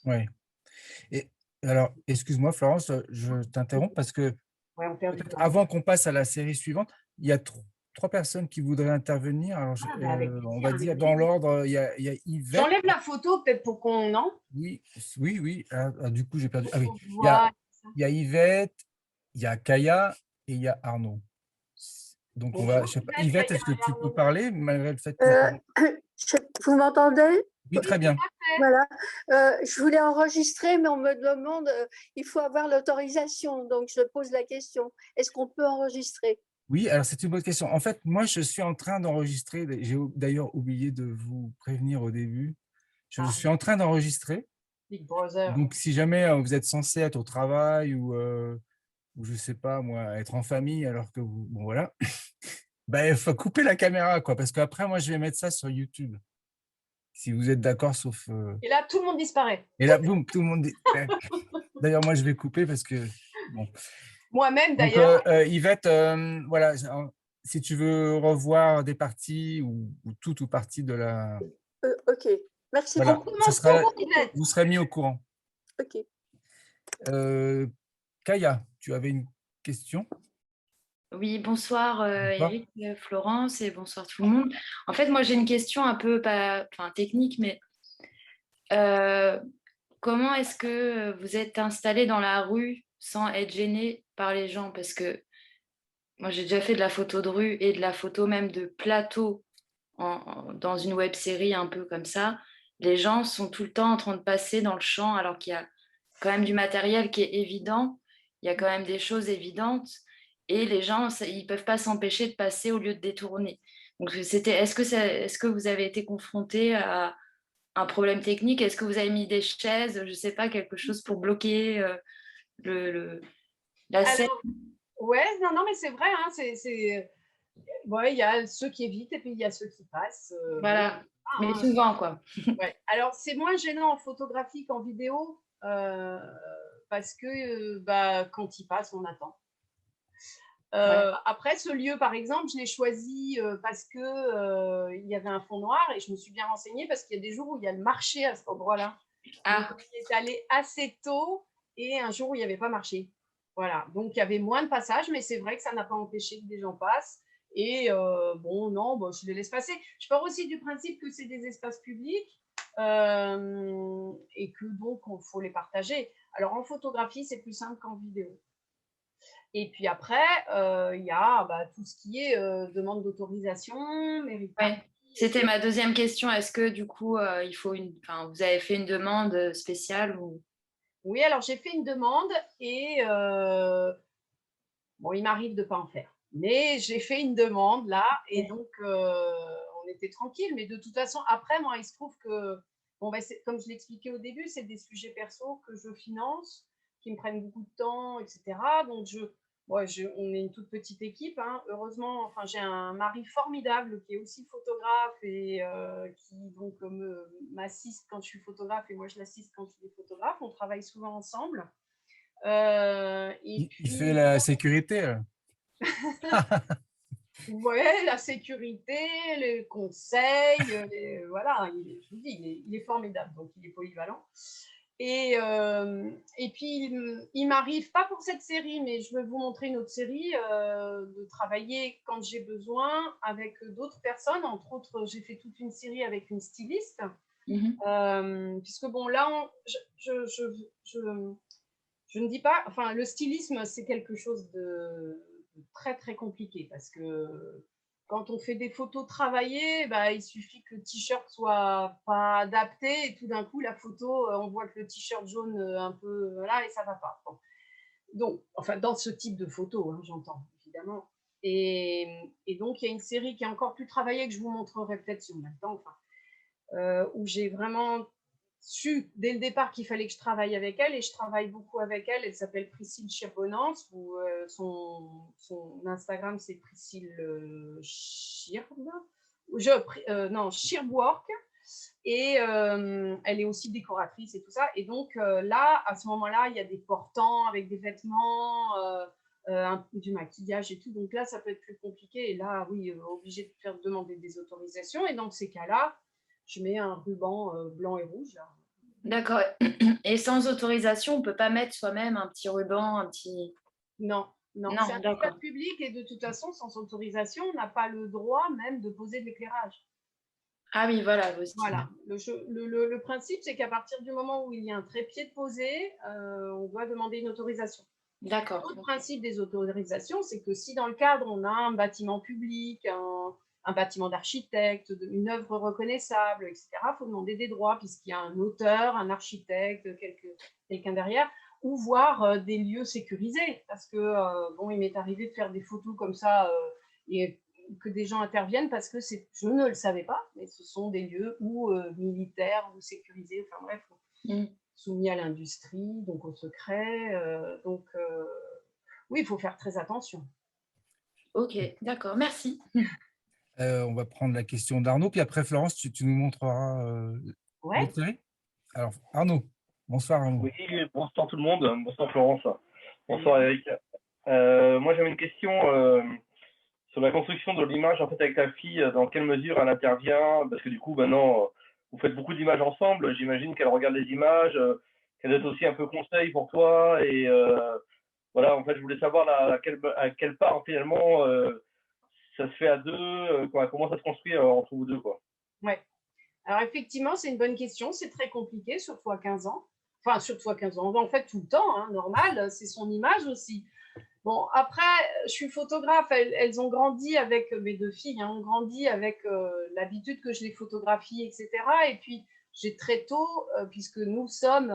[SPEAKER 1] Oui. Et alors, excuse-moi, Florence, je t'interromps parce que
[SPEAKER 2] Ouais, on perd du temps.
[SPEAKER 1] avant qu'on passe à la série suivante, il y a trois personnes qui voudraient intervenir. Alors, on va dire dans l'ordre, il y a Yvette.
[SPEAKER 2] J'enlève la photo peut-être pour qu'on… Non ?
[SPEAKER 1] Oui. Du coup, j'ai perdu. Ah oui,
[SPEAKER 2] Voilà.
[SPEAKER 1] il y a Yvette, il y a Kaya et il y a Arnaud. Donc, on va… Je sais pas, Yvette, est-ce que tu peux parler malgré le fait que…
[SPEAKER 7] Vous m'entendez?
[SPEAKER 1] Oui, très bien.
[SPEAKER 7] Voilà. Je voulais enregistrer, mais on me demande, il faut avoir l'autorisation. Donc, je pose la question. Est-ce qu'on peut enregistrer?
[SPEAKER 1] Oui, alors c'est une bonne question. En fait, moi, je suis en train d'enregistrer. J'ai d'ailleurs oublié de vous prévenir au début. Je suis en train d'enregistrer.
[SPEAKER 2] Big Brother.
[SPEAKER 1] Donc, si jamais vous êtes censé être au travail ou je ne sais pas, moi, être en famille alors que vous… Bon, voilà. Ben, il faut couper la caméra, quoi, parce qu'après, moi, je vais mettre ça sur YouTube. Si vous êtes d'accord, sauf…
[SPEAKER 2] Et là, tout le monde disparaît.
[SPEAKER 1] Et là, boum, tout le monde… D'ailleurs, moi, je vais couper parce que… Bon.
[SPEAKER 2] Moi-même,
[SPEAKER 1] Donc,
[SPEAKER 2] d'ailleurs.
[SPEAKER 1] Yvette, voilà, si tu veux revoir des parties ou tout ou partie de la…
[SPEAKER 7] Ok, merci
[SPEAKER 1] Voilà,
[SPEAKER 7] beaucoup.
[SPEAKER 1] vous serez mis au courant.
[SPEAKER 7] Ok.
[SPEAKER 1] Kaya, tu avais une question?
[SPEAKER 4] Oui, bonsoir Eric, Florence et bonsoir tout le monde. En fait, moi j'ai une question un peu technique, mais comment est-ce que vous êtes installé dans la rue sans être gêné par les gens? Parce que moi j'ai déjà fait de la photo de rue et de la photo même de plateau dans une web série un peu comme ça. Les gens sont tout le temps en train de passer dans le champ alors qu'il y a quand même du matériel qui est évident. il y a quand même des choses évidentes et les gens, ils ne peuvent pas s'empêcher de passer au lieu de détourner. Donc, est-ce que vous avez été confronté à un problème technique? Est-ce que vous avez mis des chaises, je ne sais pas, quelque chose pour bloquer la scène?
[SPEAKER 2] Alors, ouais, non, mais c'est vrai, hein, ouais, il y a ceux qui évitent et puis il y a ceux qui passent.
[SPEAKER 4] Voilà, mais
[SPEAKER 2] hein.
[SPEAKER 4] souvent, quoi.
[SPEAKER 2] Ouais. Alors, c'est moins gênant en photographie qu'en vidéo parce que quand il passe, on attend. Après, ce lieu, par exemple, je l'ai choisi parce que il y avait un fond noir et je me suis bien renseignée parce qu'il y a des jours où il y a le marché à cet endroit-là. Donc, on y est allé assez tôt et un jour où il n'y avait pas marché. Voilà. Donc, il y avait moins de passages, mais c'est vrai que ça n'a pas empêché que des gens passent. Et je les laisse passer. Je pars aussi du principe que c'est des espaces publics et que donc, il faut les partager. Alors, en photographie, c'est plus simple qu'en vidéo. Et puis après, il y a tout ce qui est demande d'autorisation, mérite.
[SPEAKER 4] Ouais. C'était ma deuxième question. Est-ce que du coup, vous avez fait une demande spéciale ou...
[SPEAKER 2] Oui, alors j'ai fait une demande et il m'arrive de ne pas en faire. Mais j'ai fait une demande là et donc on était tranquille. Mais de toute façon, après, moi, il se trouve que, comme je l'expliquais au début, c'est des sujets perso que je finance, qui me prennent beaucoup de temps, etc. Donc, on est une toute petite équipe, hein. Heureusement, j'ai un mari formidable qui est aussi photographe et qui donc m'assiste quand je suis photographe et moi je l'assiste quand il est photographe. On travaille souvent ensemble.
[SPEAKER 1] Il fait la sécurité.
[SPEAKER 2] Ouais, la sécurité, les conseils, voilà, je vous dis, il est formidable, donc il est polyvalent. Et puis, il m'arrive, pas pour cette série, mais je vais vous montrer une autre série, de travailler quand j'ai besoin avec d'autres personnes. Entre autres, j'ai fait toute une série avec une styliste. Puisque bon, là, je ne dis pas, le stylisme, c'est quelque chose de très, très compliqué parce que quand on fait des photos travaillées, il suffit que le t-shirt soit pas adapté et tout d'un coup, la photo, on voit que le t-shirt jaune un peu, voilà, et ça va pas. Bon. Donc, dans ce type de photo, hein, j'entends, évidemment. Et donc, il y a une série qui est encore plus travaillée que je vous montrerai peut-être si on a le temps, où j'ai vraiment su dès le départ qu'il fallait que je travaille avec elle et je travaille beaucoup avec elle. Elle s'appelle Priscille Chirbonance ou son Instagram c'est Priscille Chirbwork et elle est aussi décoratrice et tout ça. Et donc là, à ce moment-là, il y a des portants avec des vêtements, du maquillage et tout. Donc là, ça peut être plus compliqué. Et là, oui, obligé de faire demander des autorisations. Et dans ces cas-là, je mets un ruban blanc et rouge.
[SPEAKER 4] D'accord. Et sans autorisation, on ne peut pas mettre soi-même un petit ruban, un petit...
[SPEAKER 2] Non, c'est un espace public et de toute façon, sans autorisation, on n'a pas le droit même de poser de l'éclairage.
[SPEAKER 4] Ah oui, voilà. Aussi.
[SPEAKER 2] Voilà. Le principe, c'est qu'à partir du moment où il y a un trépied de posé, on doit demander une autorisation.
[SPEAKER 4] D'accord.
[SPEAKER 2] Le principe des autorisations, c'est que si dans le cadre, on a un bâtiment public, un bâtiment d'architecte, une œuvre reconnaissable, etc., il faut demander des droits puisqu'il y a un auteur, un architecte, quelqu'un derrière, ou voir des lieux sécurisés. Parce que, il m'est arrivé de faire des photos comme ça et que des gens interviennent parce que je ne le savais pas, mais ce sont des lieux militaires ou sécurisés, enfin bref, soumis à l'industrie, donc au secret. Oui, il faut faire très attention.
[SPEAKER 4] Ok, d'accord, merci.
[SPEAKER 1] On va prendre la question d'Arnaud, puis après Florence, tu nous montreras
[SPEAKER 2] Ouais.
[SPEAKER 1] Alors Arnaud, bonsoir Arnaud.
[SPEAKER 5] Oui, bonsoir tout le monde, bonsoir Florence, bonsoir Eric. Moi j'avais une question sur la construction de l'image en fait avec ta fille, dans quelle mesure elle intervient, parce que du coup maintenant vous faites beaucoup d'images ensemble, j'imagine qu'elle regarde les images, qu'elle est aussi un peu conseil pour toi et voilà, en fait je voulais savoir à quelle part finalement ça se fait à deux, comment ça se construit entre vous deux, quoi.
[SPEAKER 2] Ouais. Alors effectivement, c'est une bonne question, c'est très compliqué, surtout à 15 ans. Enfin, surtout à 15 ans, en fait tout le temps, hein, normal, c'est son image aussi. Bon, après, je suis photographe, elles ont grandi avec, mes deux filles, hein, ont grandi avec l'habitude que je les photographie, etc. Et puis, j'ai très tôt, puisque nous sommes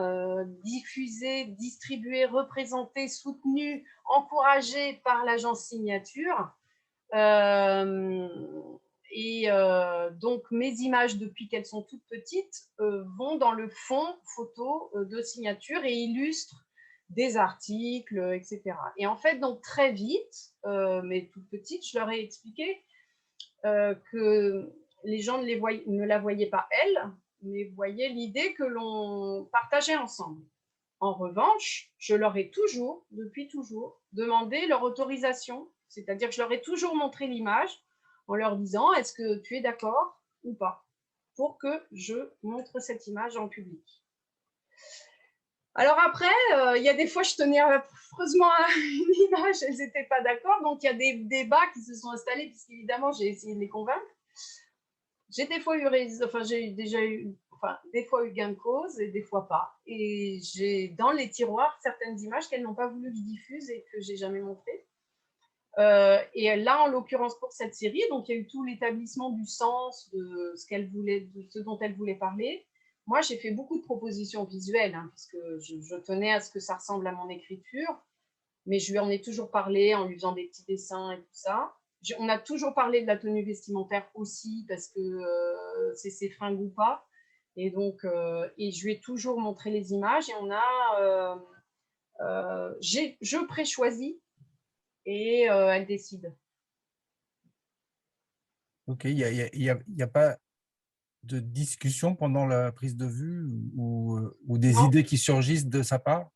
[SPEAKER 2] diffusés, distribués, représentés, soutenus, encouragés par l'agence Signature. Donc, mes images, depuis qu'elles sont toutes petites, vont dans le fond photo de Signature et illustrent des articles, etc. Et en fait, donc très vite, mais toute petite, je leur ai expliqué que les gens ne la voyaient pas elle, mais voyaient l'idée que l'on partageait ensemble. En revanche, je leur ai toujours, depuis toujours, demandé leur autorisation, c'est-à-dire que je leur ai toujours montré l'image en leur disant « Est-ce que tu es d'accord ou pas ?» pour que je montre cette image en public. Alors après, il y a des fois, je tenais affreusement à une image, elles n'étaient pas d'accord, donc il y a des débats qui se sont installés, puisqu'évidemment, j'ai essayé de les convaincre. J'ai des fois eu des fois eu gain de cause et des fois pas. Et j'ai dans les tiroirs certaines images qu'elles n'ont pas voulu que je diffuse et que j'ai jamais montrées. Et là, en l'occurrence, pour cette série, donc il y a eu tout l'établissement du sens de ce dont elles voulaient parler. Moi, j'ai fait beaucoup de propositions visuelles, puisque je tenais à ce que ça ressemble à mon écriture, mais je lui en ai toujours parlé en lui faisant des petits dessins et tout ça. On a toujours parlé de la tenue vestimentaire aussi, parce que c'est ses fringues ou pas. Et donc, et je lui ai toujours montré les images, et je pré-choisis, et elle décide.
[SPEAKER 1] Ok, il y a pas de discussion pendant la prise de vue ou des
[SPEAKER 2] Non.
[SPEAKER 1] idées qui surgissent de sa part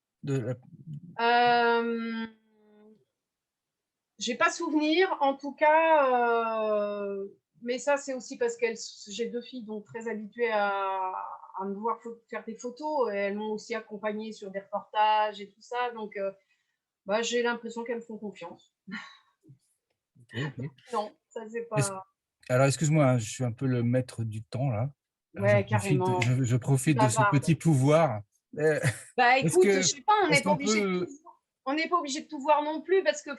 [SPEAKER 2] J'ai pas souvenir, en tout cas, mais ça c'est aussi parce que j'ai deux filles donc très habituées à me voir faire des photos, et elles m'ont aussi accompagnée sur des reportages et tout ça, donc j'ai l'impression qu'elles me font confiance.
[SPEAKER 1] Okay.
[SPEAKER 2] Non, ça c'est pas...
[SPEAKER 1] Alors excuse-moi, je suis un peu le maître du temps là.
[SPEAKER 2] Ouais, carrément.
[SPEAKER 1] Je profite de ce
[SPEAKER 2] Bavarde.
[SPEAKER 1] petit pouvoir.
[SPEAKER 2] Écoute, je sais pas, on n'est pas obligé de tout voir non plus, parce que,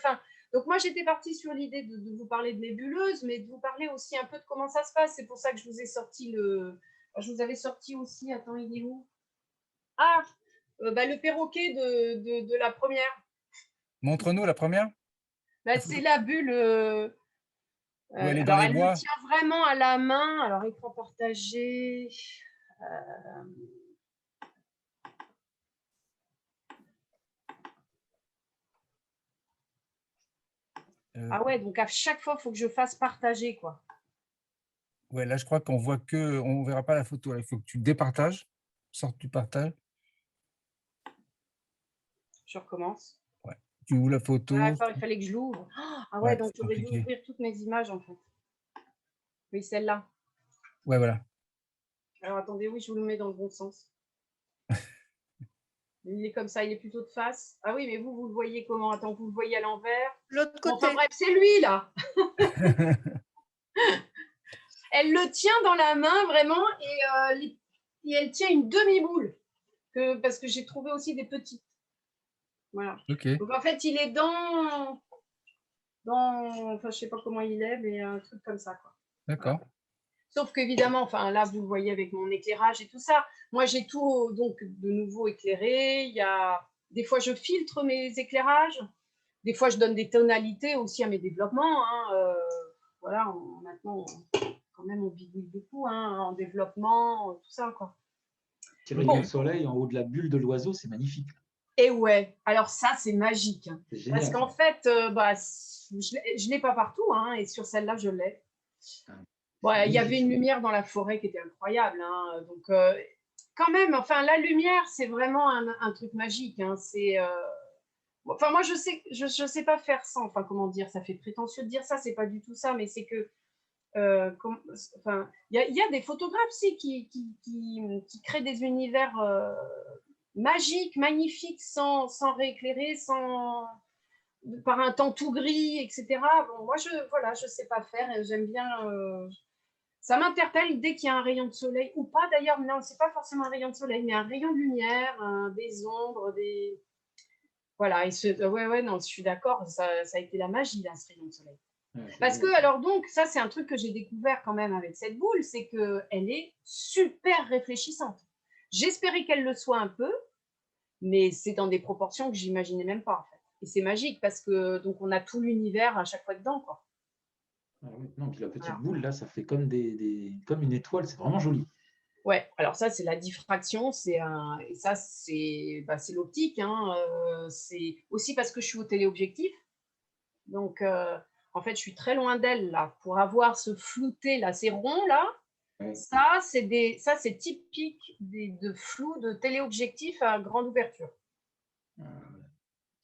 [SPEAKER 2] donc moi j'étais partie sur l'idée de vous parler de nébuleuse, mais de vous parler aussi un peu de comment ça se passe. C'est pour ça que je vous ai sorti je vous avais sorti aussi, attends, il est où? Ah, le perroquet de la première.
[SPEAKER 1] Montre-nous la première.
[SPEAKER 2] C'est la bulle.
[SPEAKER 1] Où elle est dans les bois.
[SPEAKER 2] Elle le tient vraiment à la main. Alors, écran partagé. Ah ouais, donc à chaque fois, il faut que je fasse partager, quoi.
[SPEAKER 1] Ouais, là, je crois qu'on voit que, on verra pas la photo. Là, il faut que tu départages, sortes du partage.
[SPEAKER 2] Je recommence.
[SPEAKER 1] Ouais. Tu ouvres la photo.
[SPEAKER 2] Il fallait que je l'ouvre. Ah ouais, donc j'aurais dû ouvrir toutes mes images, en fait. Oui, celle-là.
[SPEAKER 1] Ouais, voilà.
[SPEAKER 2] Alors, attendez, oui, je vous le mets dans le bon sens. Il est comme ça, il est plutôt de face. Ah oui, mais vous le voyez comment? Attends, vous le voyez à l'envers?
[SPEAKER 7] L'autre côté.
[SPEAKER 2] Enfin bref, c'est lui, là. Elle le tient dans la main, vraiment, et elle tient une demi-boule, parce que j'ai trouvé aussi des petites. Voilà.
[SPEAKER 1] Okay.
[SPEAKER 2] Donc, en fait, il est dans... Enfin, je ne sais pas comment il est, mais un truc comme ça, quoi.
[SPEAKER 1] D'accord.
[SPEAKER 2] Voilà. Sauf qu'évidemment, là, vous le voyez avec mon éclairage et tout ça. Moi, j'ai tout, donc, de nouveau éclairé. Des fois, je filtre mes éclairages. Des fois, je donne des tonalités aussi à mes développements. Voilà, maintenant, quand même, on bidouille beaucoup en développement, tout ça, quoi.
[SPEAKER 3] Tirer le soleil en haut de la bulle de l'oiseau, c'est magnifique.
[SPEAKER 2] Et ouais, alors ça, c'est magique. Parce qu'en fait, je ne l'ai pas partout, et sur celle-là, je l'ai. Il y avait une lumière dans la forêt qui était incroyable. Donc, quand même, la lumière, c'est vraiment un truc magique. Moi, je sais pas faire ça. Comment dire, ça fait prétentieux de dire ça, c'est pas du tout ça, mais c'est que il y a des photographes qui créent des univers magiques, magnifiques, sans rééclairer, par un temps tout gris, etc. Bon, moi, je sais pas faire, et j'aime bien. Ça m'interpelle dès qu'il y a un rayon de soleil, ou pas d'ailleurs, non, c'est pas forcément un rayon de soleil, mais un rayon de lumière, des ombres, Voilà, non, je suis d'accord, ça a été la magie, là, ce rayon de soleil. Parce que, alors donc, ça, c'est un truc que j'ai découvert quand même avec cette boule, c'est qu'elle est super réfléchissante. J'espérais qu'elle le soit un peu, mais c'est dans des proportions que j'imaginais même pas, en fait. Et c'est magique parce que, donc, on a tout l'univers à chaque fois dedans, quoi.
[SPEAKER 3] Ah oui. Non, puis la petite
[SPEAKER 2] Voilà.
[SPEAKER 3] boule, là, ça fait comme, comme une étoile, c'est vraiment joli.
[SPEAKER 2] Ouais, alors ça, c'est la diffraction, et ça, c'est l'optique, hein, c'est aussi parce que je suis au téléobjectif. Donc, en fait, je suis très loin d'elle, là, pour avoir ce flouté, là, ces ronds, là.
[SPEAKER 3] Ouais.
[SPEAKER 2] Ça, c'est typique de flou de téléobjectif à grande ouverture.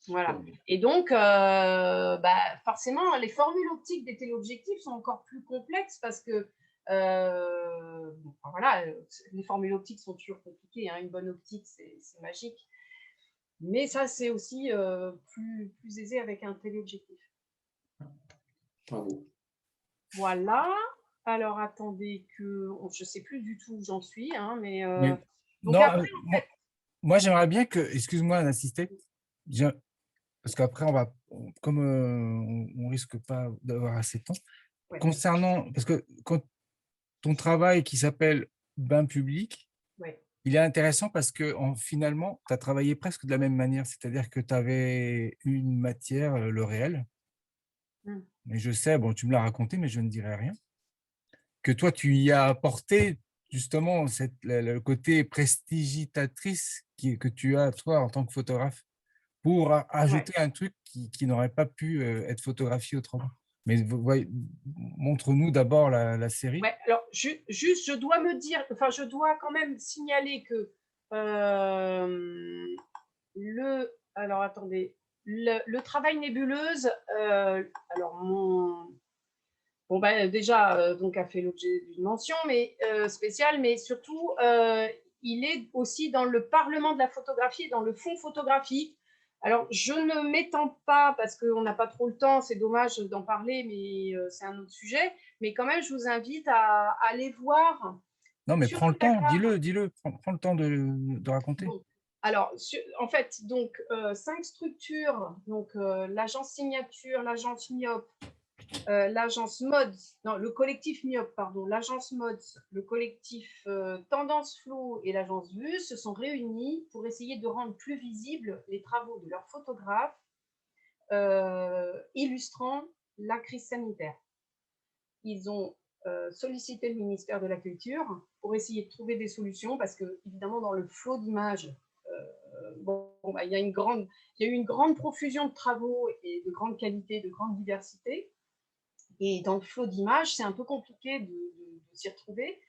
[SPEAKER 2] Voilà. Et donc, forcément, les formules optiques des téléobjectifs sont encore plus complexes parce que, voilà, les formules optiques sont toujours compliquées, hein. Une bonne optique, c'est magique. Mais ça, c'est aussi plus aisé avec un téléobjectif.
[SPEAKER 3] Bravo.
[SPEAKER 2] Voilà. Alors, attendez je ne sais plus du tout où j'en suis, hein, mais donc
[SPEAKER 1] non,
[SPEAKER 2] après,
[SPEAKER 1] moi, j'aimerais bien que, excuse-moi d'assister, parce qu'après, comme on risque pas d'avoir assez de temps,
[SPEAKER 2] ouais.
[SPEAKER 1] concernant, parce que quand ton travail qui s'appelle Bain public,
[SPEAKER 2] Ouais.
[SPEAKER 1] il est intéressant parce que finalement, tu as travaillé presque de la même manière, c'est-à-dire que tu avais une matière, le réel, mais je sais, bon, tu me l'as raconté, mais je ne dirai rien, que toi, tu y as apporté justement le côté prestigitatrice que tu as, toi, en tant que photographe, pour ajouter un truc qui n'aurait pas pu être photographié autrement. Mais montre-nous d'abord la série.
[SPEAKER 2] Ouais, alors, juste, je dois quand même signaler que alors attendez, le travail nébuleuse, alors déjà, donc a fait l'objet d'une mention spéciale, mais surtout, il est aussi dans le Parlement de la photographie, dans le fonds photographique. Alors, je ne m'étends pas parce qu'on n'a pas trop le temps, c'est dommage d'en parler, mais c'est un autre sujet. Mais quand même, je vous invite à aller voir.
[SPEAKER 1] Non, mais prends le temps, dis-le, prends le temps de raconter.
[SPEAKER 2] Bon. Alors, en fait, donc, 5 structures, donc l'agence Signature, l'agence Myope, l'agence Mods, non, le collectif Myope, pardon, l'agence Mods, le collectif Tendance Flow et l'agence Vue se sont réunis pour essayer de rendre plus visibles les travaux de leurs photographes illustrant la crise sanitaire. Ils ont sollicité le ministère de la Culture pour essayer de trouver des solutions parce que, évidemment, dans le flot d'images, il y a eu une grande profusion de travaux et de grande qualité, de grande diversité. Et dans le flot d'images, c'est un peu compliqué de s'y retrouver.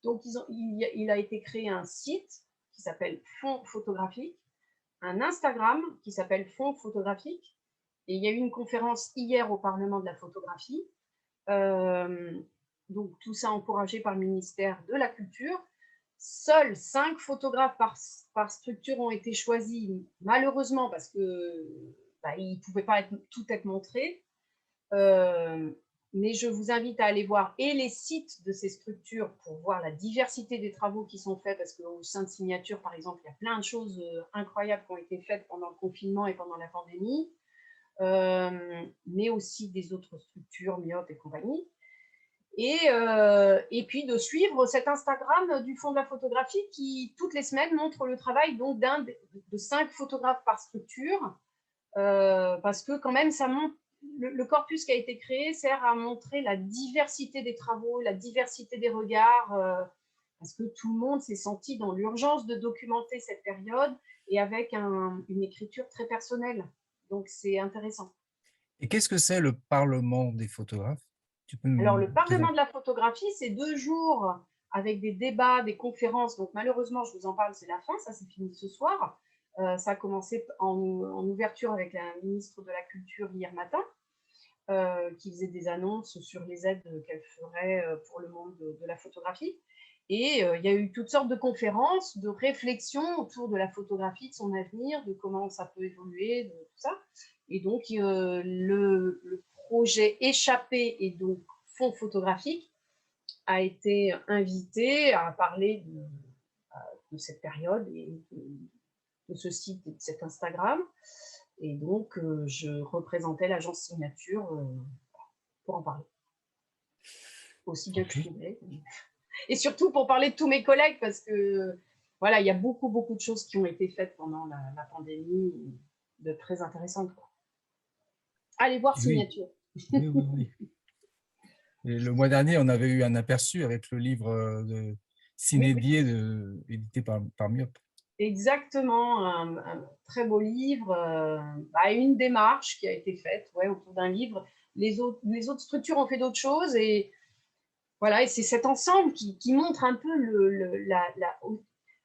[SPEAKER 2] Donc, il a été créé un site qui s'appelle Fonds Photographique, un Instagram qui s'appelle Fonds Photographique, et il y a eu une conférence hier au Parlement de la photographie. Donc, tout ça encouragé par le ministère de la Culture. Seuls 5 photographes par structure ont été choisis, malheureusement, parce qu'ils ne pouvaient pas tout être montrés. Mais je vous invite à aller voir et les sites de ces structures pour voir la diversité des travaux qui sont faits, parce qu'au sein de Signature, par exemple, il y a plein de choses incroyables qui ont été faites pendant le confinement et pendant la pandémie, mais aussi des autres structures, Myope et compagnie. Et puis de suivre cet Instagram du Fonds de la photographie qui, toutes les semaines, montre le travail donc de 5 photographes par structure, parce que quand même, ça montre le corpus qui a été créé sert à montrer la diversité des travaux, la diversité des regards, parce que tout le monde s'est senti dans l'urgence de documenter cette période et avec une écriture très personnelle. Donc, c'est intéressant.
[SPEAKER 1] Et qu'est-ce que c'est le Parlement des photographes?
[SPEAKER 2] Alors, le Parlement de la photographie, c'est 2 jours avec des débats, des conférences. Donc, malheureusement, je vous en parle, c'est la fin, ça c'est fini ce soir. Ça a commencé en ouverture avec la ministre de la Culture hier matin, qui faisait des annonces sur les aides qu'elle ferait pour le monde de la photographie. Et il y a eu toutes sortes de conférences, de réflexions autour de la photographie, de son avenir, de comment ça peut évoluer, de tout ça. Et donc, le projet Échappé et donc Fonds photographique a été invité à parler de cette période et de ce site et de cet Instagram. Et donc, je représentais l'agence Signature pour en parler. Aussi bien que je pouvais. Et surtout pour parler de tous mes collègues, parce que voilà, il y a beaucoup, beaucoup de choses qui ont été faites pendant la pandémie, de très intéressantes, quoi. Allez voir Signature.
[SPEAKER 1] Oui. Et le mois dernier, on avait eu un aperçu avec le livre de Cinédier, édité par Myope.
[SPEAKER 2] Exactement, un très beau livre, une démarche qui a été faite autour d'un livre. Les autres structures ont fait d'autres choses, et voilà, et c'est cet ensemble qui montre un peu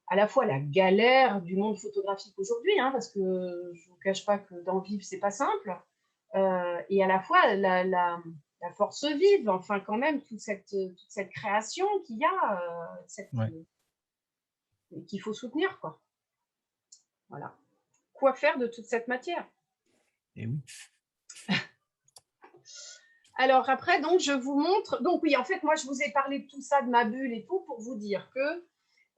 [SPEAKER 2] à la fois la galère du monde photographique aujourd'hui, hein, parce que je ne vous cache pas que d'en vivre, c'est pas simple, et à la fois la force vive, enfin quand même, toute cette création qu'il y a, qu'il faut soutenir, quoi. Voilà. Quoi faire de toute cette matière?
[SPEAKER 1] Et oui.
[SPEAKER 2] Alors après, donc, je vous montre. Donc oui, en fait, moi, je vous ai parlé de tout ça, de ma bulle et tout, pour vous dire que,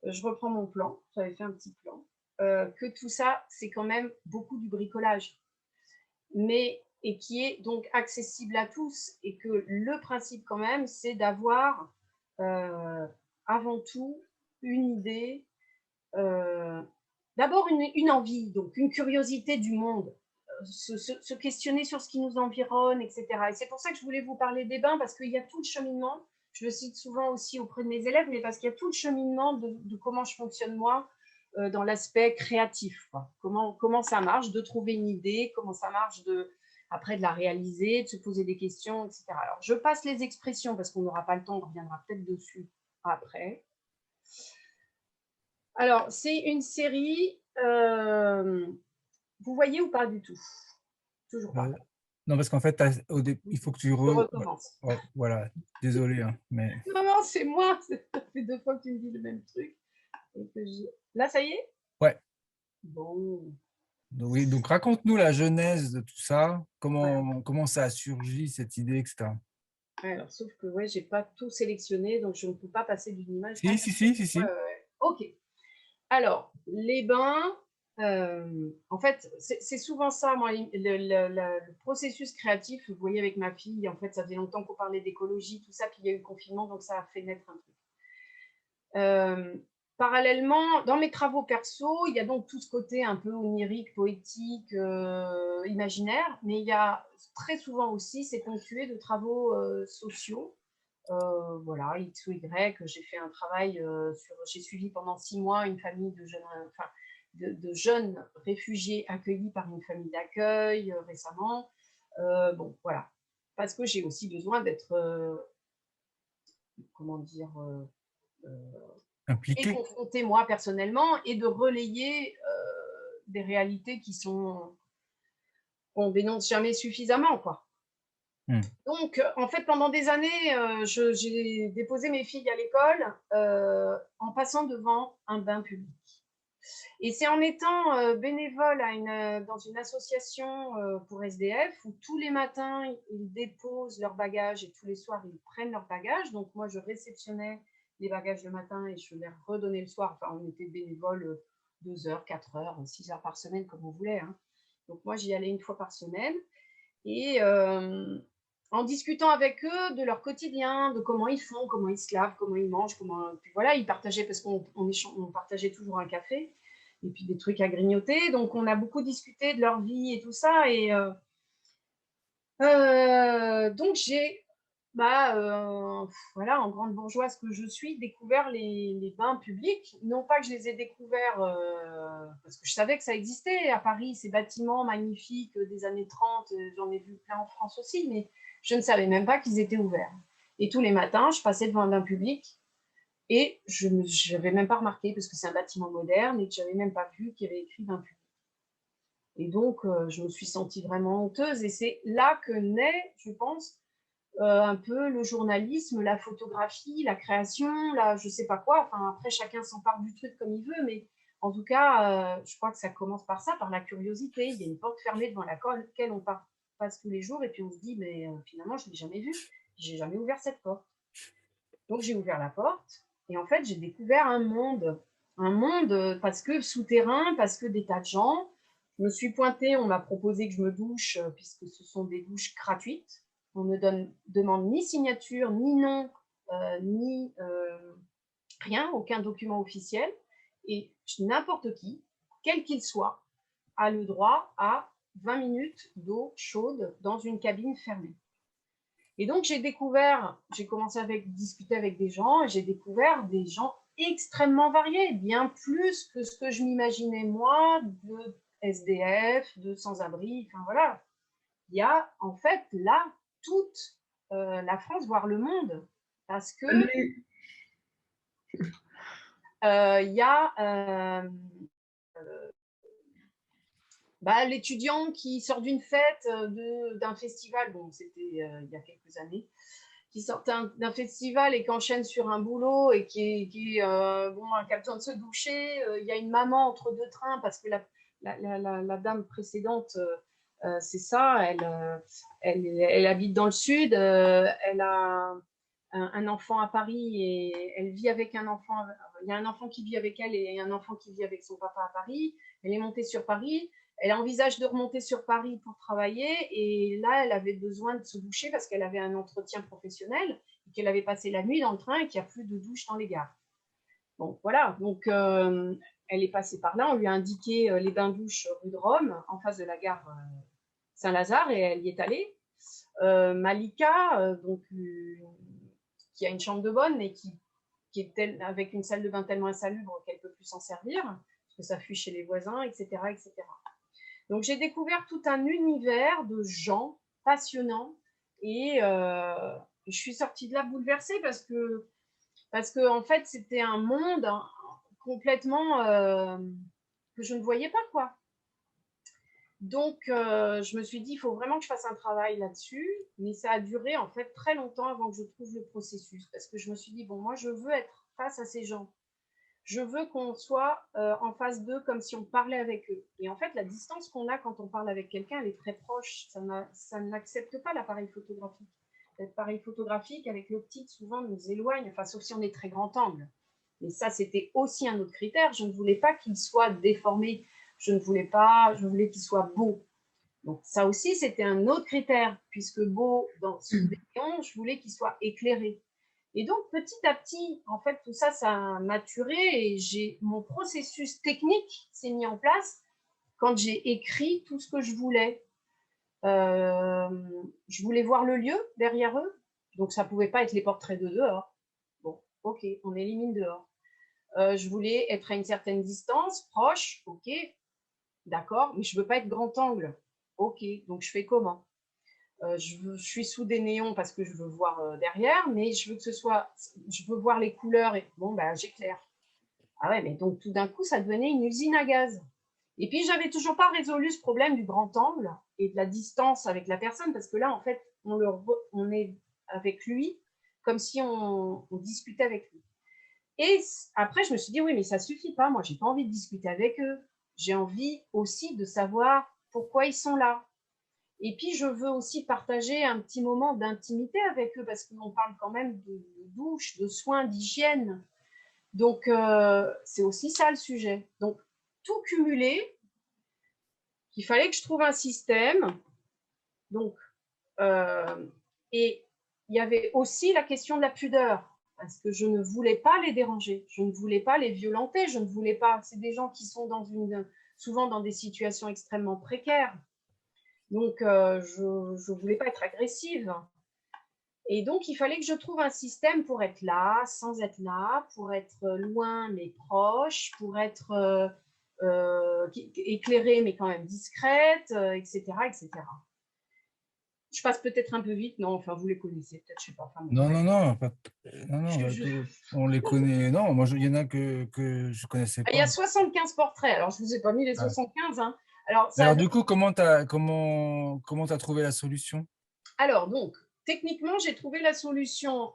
[SPEAKER 2] je reprends mon plan, j'avais fait un petit plan, que tout ça, c'est quand même beaucoup du bricolage, et qui est donc accessible à tous, et que le principe quand même, c'est d'avoir avant tout une idée, d'abord une envie, donc une curiosité du monde, se questionner sur ce qui nous environne, etc. Et c'est pour ça que je voulais vous parler des bains, parce qu'il y a tout le cheminement, je le cite souvent aussi auprès de mes élèves, mais parce qu'il y a tout le cheminement de comment je fonctionne moi, dans l'aspect créatif, quoi. Comment ça marche de trouver une idée, comment ça marche après de la réaliser, de se poser des questions, etc. Alors, je passe les expressions parce qu'on n'aura pas le temps, on reviendra peut-être dessus après. Alors, c'est une série, vous voyez ou pas du tout? Toujours pas.
[SPEAKER 1] Non, parce qu'en fait, il faut que tu
[SPEAKER 2] recommences.
[SPEAKER 1] Voilà, désolé. Hein, mais...
[SPEAKER 2] Non, c'est moi. Ça fait 2 fois que tu me dis le même truc. Là, ça y est?
[SPEAKER 1] Ouais.
[SPEAKER 2] Bon.
[SPEAKER 1] Oui, donc raconte-nous la genèse de tout ça, comment ça a surgi, cette idée, etc.
[SPEAKER 2] Alors, sauf que j'ai pas tout sélectionné, donc je ne peux pas passer d'une image.
[SPEAKER 1] Si.
[SPEAKER 2] Ok. Alors, les bains, en fait, c'est souvent ça, moi, le processus créatif. Vous voyez, avec ma fille, en fait, ça faisait longtemps qu'on parlait d'écologie, tout ça, puis il y a eu le confinement, donc ça a fait naître un truc. Parallèlement, dans mes travaux perso, il y a donc tout ce côté un peu onirique, poétique, imaginaire, mais il y a très souvent aussi, c'est ponctué de travaux sociaux. Voilà, X ou Y, j'ai fait un travail j'ai suivi pendant 6 mois une famille de jeunes réfugiés accueillis par une famille d'accueil récemment. Bon, voilà, parce que j'ai aussi besoin d'être,
[SPEAKER 1] impliqué,
[SPEAKER 2] et confrontée moi personnellement, et de relayer des réalités qu'on dénonce jamais suffisamment, quoi. Donc, en fait, pendant des années, j'ai déposé mes filles à l'école en passant devant un bain public. Et c'est en étant bénévole dans une association pour SDF, où tous les matins, ils déposent leurs bagages et tous les soirs, ils prennent leurs bagages. Donc, moi, je réceptionnais les bagages le matin et je les redonnais le soir. Enfin, on était bénévole 2 heures, 4 heures, 6 heures par semaine, comme on voulait, hein. Donc, moi, j'y allais une fois par semaine. Et en discutant avec eux de leur quotidien, de comment ils font, comment ils se lavent, comment ils mangent, puis voilà, ils partageaient, parce qu'on partageait toujours un café et puis des trucs à grignoter. Donc, on a beaucoup discuté de leur vie et tout ça. Et donc, j'ai, voilà, en grande bourgeoise que je suis, découvert les bains publics. Non pas que je les ai découverts parce que je savais que ça existait à Paris, ces bâtiments magnifiques des années 30, j'en ai vu plein en France aussi, mais je ne savais même pas qu'ils étaient ouverts. Et tous les matins, je passais devant un bain public et je n'avais même pas remarqué, parce que c'est un bâtiment moderne, et que je n'avais même pas vu qu'il y avait écrit bain public. Et donc, je me suis sentie vraiment honteuse. Et c'est là que naît, je pense, un peu le journalisme, la photographie, la création, je ne sais pas quoi. Enfin, après, chacun s'empare du truc comme il veut, mais en tout cas, je crois que ça commence par ça, par la curiosité. Il y a une porte fermée devant laquelle on passe tous les jours, et puis on se dit, mais finalement, je ne l'ai jamais vue. Je n'ai jamais ouvert cette porte. Donc, j'ai ouvert la porte, et en fait, j'ai découvert un monde parce que souterrain, parce que des tas de gens. Je me suis pointée, on m'a proposé que je me douche, puisque ce sont des douches gratuites. On ne demande ni signature, ni nom, ni rien, aucun document officiel. Et n'importe qui, quel qu'il soit, a le droit à 20 minutes d'eau chaude dans une cabine fermée. Et donc, j'ai commencé à discuter avec des gens, et j'ai découvert des gens extrêmement variés, bien plus que ce que je m'imaginais moi, de SDF, de sans-abri, enfin voilà. Il y a en fait là toute la France, voire le monde, parce que il y a l'étudiant qui sort d'une fête, d'un festival, bon, c'était il y a quelques années, qui sort d'un festival et qui enchaîne sur un boulot et qui a besoin de se doucher. Il y a une maman entre deux trains parce que la dame précédente, c'est ça, elle habite dans le sud, elle a un enfant à Paris et elle vit avec un enfant. Il y a un enfant qui vit avec elle et un enfant qui vit avec son papa à Paris. Elle est montée sur Paris. Elle envisage de remonter sur Paris pour travailler et là, elle avait besoin de se doucher parce qu'elle avait un entretien professionnel et qu'elle avait passé la nuit dans le train et qu'il n'y a plus de douche dans les gares. Bon, voilà. Donc, elle est passée par là. On lui a indiqué les bains-douches rue de Rome, en face de la gare Saint-Lazare, et elle y est allée. Malika, qui a une chambre de bonne, mais qui est avec une salle de bain tellement insalubre qu'elle ne peut plus s'en servir, parce que ça fuit chez les voisins, etc., etc. Donc, j'ai découvert tout un univers de gens passionnants et je suis sortie de là bouleversée parce que en fait, c'était un monde complètement que je ne voyais pas, quoi. Donc, je me suis dit, il faut vraiment que je fasse un travail là-dessus, mais ça a duré en fait très longtemps avant que je trouve le processus, parce que je me suis dit, bon, moi, je veux être face à ces gens. Je veux qu'on soit en face d'eux comme si on parlait avec eux. Et en fait, la distance qu'on a quand on parle avec quelqu'un, elle est très proche. Ça n'accepte pas l'appareil photographique. L'appareil photographique, avec l'optique, souvent nous éloigne, enfin, sauf si on est très grand angle. Mais ça, c'était aussi un autre critère. Je ne voulais pas qu'il soit déformé. Je voulais qu'il soit beau. Donc ça aussi, c'était un autre critère, puisque beau, dans ce rayon, je voulais qu'il soit éclairé. Et donc, petit à petit, en fait, tout ça, ça a maturé et mon processus technique s'est mis en place quand j'ai écrit tout ce que je voulais. Je voulais voir le lieu derrière eux, donc ça ne pouvait pas être les portraits de dehors. Bon, ok, on élimine dehors. Je voulais être à une certaine distance, proche, ok, d'accord, mais je ne veux pas être grand angle. Ok, donc je fais comment ? Je suis sous des néons parce que je veux voir derrière, mais je veux voir les couleurs et bon, j'éclaire. Ah ouais, mais donc tout d'un coup, ça devenait une usine à gaz. Et puis, j'avais toujours pas résolu ce problème du grand angle et de la distance avec la personne parce que là, en fait, on est avec lui comme si on discutait avec lui. Et après, je me suis dit, oui, mais ça suffit pas. Moi, j'ai pas envie de discuter avec eux. J'ai envie aussi de savoir pourquoi ils sont là. Et puis, je veux aussi partager un petit moment d'intimité avec eux parce qu'on parle quand même de douche, de soins, d'hygiène. Donc, c'est aussi ça le sujet. Donc, tout cumulé, il fallait que je trouve un système. Donc, et il y avait aussi la question de la pudeur parce que je ne voulais pas les déranger, je ne voulais pas les violenter, je ne voulais pas. C'est des gens qui sont souvent dans des situations extrêmement précaires. Donc, je ne voulais pas être agressive. Et donc, il fallait que je trouve un système pour être là, sans être là, pour être loin mais proche, pour être éclairée mais quand même discrète, etc., etc. Je passe peut-être un peu vite, non, enfin, vous les connaissez peut-être, je ne sais pas. Enfin,
[SPEAKER 1] non, on les connaît. Non, moi, il y en a que je ne connaissais pas.
[SPEAKER 2] Il y a 75 portraits, alors je ne vous ai pas mis les 75. Hein. Alors,
[SPEAKER 1] du coup, comment tu as trouvé la solution?
[SPEAKER 2] Alors, donc, techniquement, j'ai trouvé la solution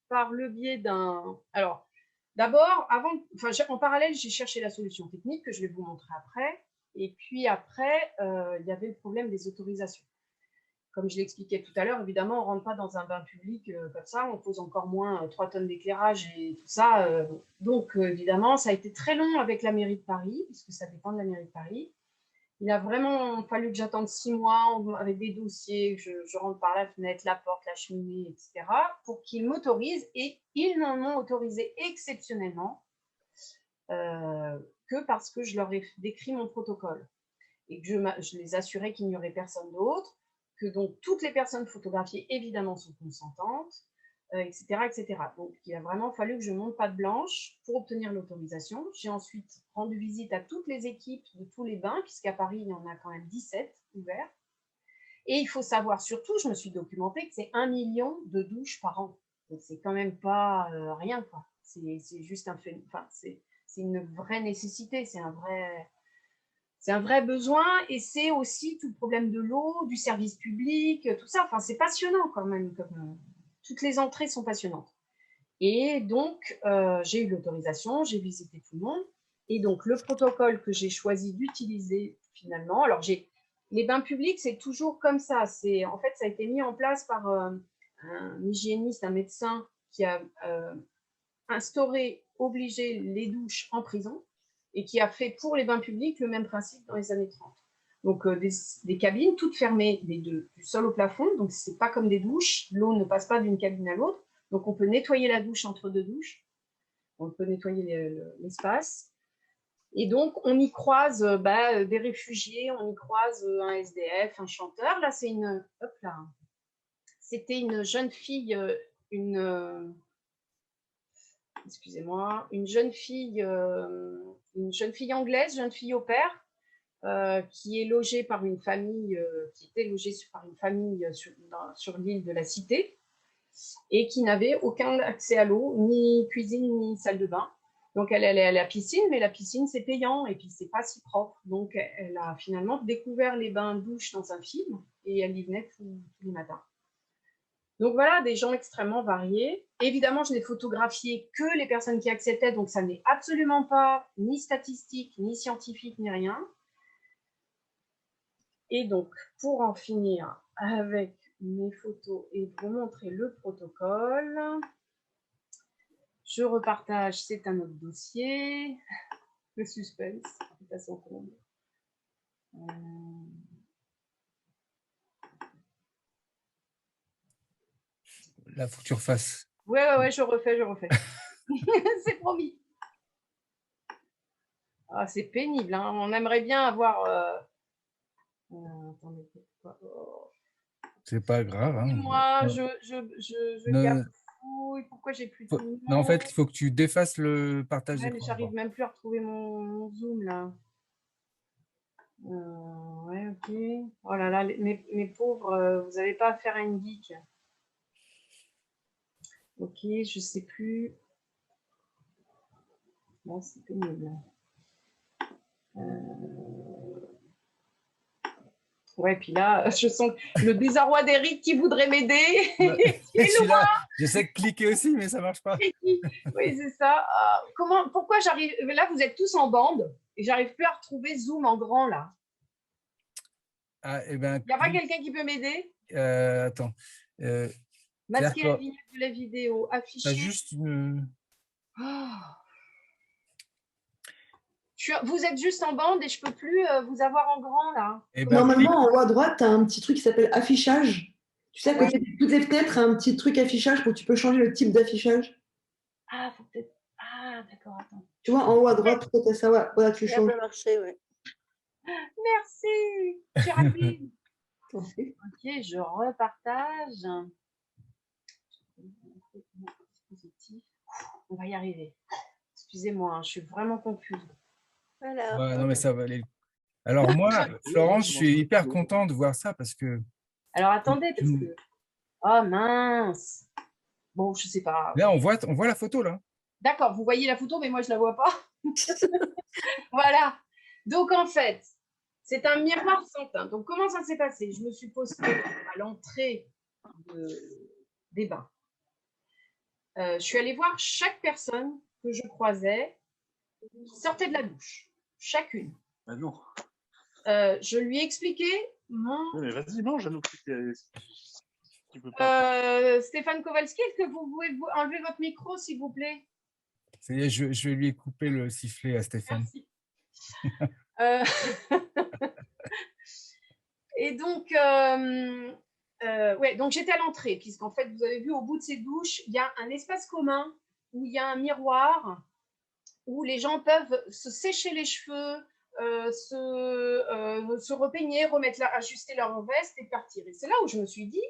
[SPEAKER 2] par le biais d'un... Alors, d'abord, en parallèle, j'ai cherché la solution technique que je vais vous montrer après. Et puis après, il y avait le problème des autorisations. Comme je l'expliquais tout à l'heure, évidemment, on ne rentre pas dans un bain public comme ça, on pose encore moins 3 tonnes d'éclairage et tout ça. Donc, évidemment, ça a été très long avec la mairie de Paris, puisque ça dépend de la mairie de Paris. Il a vraiment fallu que j'attende 6 mois avec des dossiers, que je rentre par la fenêtre, la porte, la cheminée, etc., pour qu'ils m'autorisent. Et ils n'en ont autorisé exceptionnellement que parce que je leur ai décrit mon protocole et que je les assurais qu'il n'y aurait personne d'autre, que donc toutes les personnes photographiées, évidemment, sont consentantes, etc., etc. Donc, il a vraiment fallu que je monte patte blanche pour obtenir l'autorisation. J'ai ensuite rendu visite à toutes les équipes de tous les bains, puisqu'à Paris, il y en a quand même 17 ouverts. Et il faut savoir surtout, je me suis documentée, que c'est 1 million de douches par an. Donc, c'est quand même pas rien, quoi. C'est juste un fait, enfin, c'est une vraie nécessité, c'est un vrai besoin, et c'est aussi tout le problème de l'eau, du service public, tout ça. Enfin, c'est passionnant quand même. Toutes les entrées sont passionnantes. Et donc, j'ai eu l'autorisation, j'ai visité tout le monde. Et donc, le protocole que j'ai choisi d'utiliser finalement, alors les bains publics, c'est toujours comme ça. En fait, ça a été mis en place par un hygiéniste, un médecin qui a obligé les douches en prison et qui a fait pour les bains publics le même principe dans les années 30. Donc, des cabines toutes fermées du sol au plafond. Donc, ce n'est pas comme des douches. L'eau ne passe pas d'une cabine à l'autre. Donc, on peut nettoyer la douche entre deux douches. On peut nettoyer l'espace. Et donc, on y croise des réfugiés, on y croise un SDF, un chanteur. Là, c'était une jeune fille, excusez-moi, une jeune fille anglaise, jeune fille au pair, qui est logée par une famille, qui était logée par une famille sur l'île de la Cité et qui n'avait aucun accès à l'eau, ni cuisine, ni salle de bain. Donc, elle allait à la piscine, mais la piscine, c'est payant et puis c'est pas si propre. Donc, elle a finalement découvert les bains-douches dans un film et elle y venait tous les matins. Donc voilà, des gens extrêmement variés. Évidemment, je n'ai photographié que les personnes qui acceptaient, donc ça n'est absolument pas ni statistique, ni scientifique, ni rien. Et donc, pour en finir avec mes photos et vous montrer le protocole, je repartage, c'est un autre dossier. Le suspense, c'est à son comble.
[SPEAKER 1] Là, il faut que tu refasses.
[SPEAKER 2] Ouais, je refais. C'est promis. Ah, c'est pénible, hein. On aimerait bien avoir... attendez, oh.
[SPEAKER 1] C'est pas grave. Hein.
[SPEAKER 2] Moi, je garde fou. Pourquoi j'ai plus de tout.
[SPEAKER 1] Non, en fait, il faut que tu défasses le partage d'écran.
[SPEAKER 2] J'arrive même plus à retrouver mon zoom, là. Ouais, ok. Oh là là, mes pauvres, vous n'avez pas affaire à une geek. Ok, je sais plus. Là, c'est pénible. Ouais, puis là, je sens le désarroi d'Eric qui voudrait m'aider.
[SPEAKER 1] Je sais cliquer aussi, mais ça ne marche pas.
[SPEAKER 2] Oui, c'est ça. Pourquoi j'arrive... Là, vous êtes tous en bande et j'arrive plus à retrouver Zoom en grand, là.
[SPEAKER 1] Ah, eh ben,
[SPEAKER 2] il n'y a pas quelqu'un qui peut m'aider?
[SPEAKER 1] Attends.
[SPEAKER 2] Masquer la vignette de la vidéo, afficher.
[SPEAKER 1] Juste une...
[SPEAKER 2] Vous êtes juste en bande et je ne peux plus vous avoir en grand, là.
[SPEAKER 8] Normalement, en haut à droite, tu as un petit truc qui s'appelle affichage. Tu sais, à côté de toutes les fenêtres, un petit truc affichage où tu peux changer le type d'affichage.
[SPEAKER 2] Ah, faut peut-être... Ah, d'accord, attends.
[SPEAKER 8] Tu vois, en haut à droite, peut-être ça, ouais. Voilà, tu changes.
[SPEAKER 7] Ça peut marcher, ouais.
[SPEAKER 2] Merci, Géraldine. Ok, je repartage. On va y arriver. Excusez-moi, hein, je suis vraiment confuse.
[SPEAKER 7] Voilà.
[SPEAKER 1] Ouais, non, mais ça va aller. Alors moi, Florence, je suis hyper content de voir ça parce que...
[SPEAKER 2] Alors attendez, parce que... Oh mince. Bon, je sais pas.
[SPEAKER 1] Là, on voit la photo, là.
[SPEAKER 2] D'accord, vous voyez la photo, mais moi, je ne la vois pas. Voilà. Donc, en fait, c'est un miroir sans teint. Donc, comment ça s'est passé? Je me suis postée à l'entrée des bains. Je suis allée voir chaque personne que je croisais qui sortait de la douche. Chacune.
[SPEAKER 9] Ah non.
[SPEAKER 2] Je lui ai expliqué mon...
[SPEAKER 9] Oui, mais vas-y, mange, Anouk. Tu peux pas.
[SPEAKER 2] Stéphane Kowalski, est-ce que vous pouvez enlever votre micro, s'il vous plaît?
[SPEAKER 1] Ça y est, je vais lui couper le sifflet à Stéphane.
[SPEAKER 2] Merci. Et donc, ouais, donc j'étais à l'entrée, puisqu'en fait, vous avez vu, au bout de ces douches, il y a un espace commun où il y a un miroir, où les gens peuvent se sécher les cheveux, se repeigner, ajuster leur veste et partir. Et c'est là où je me suis dit,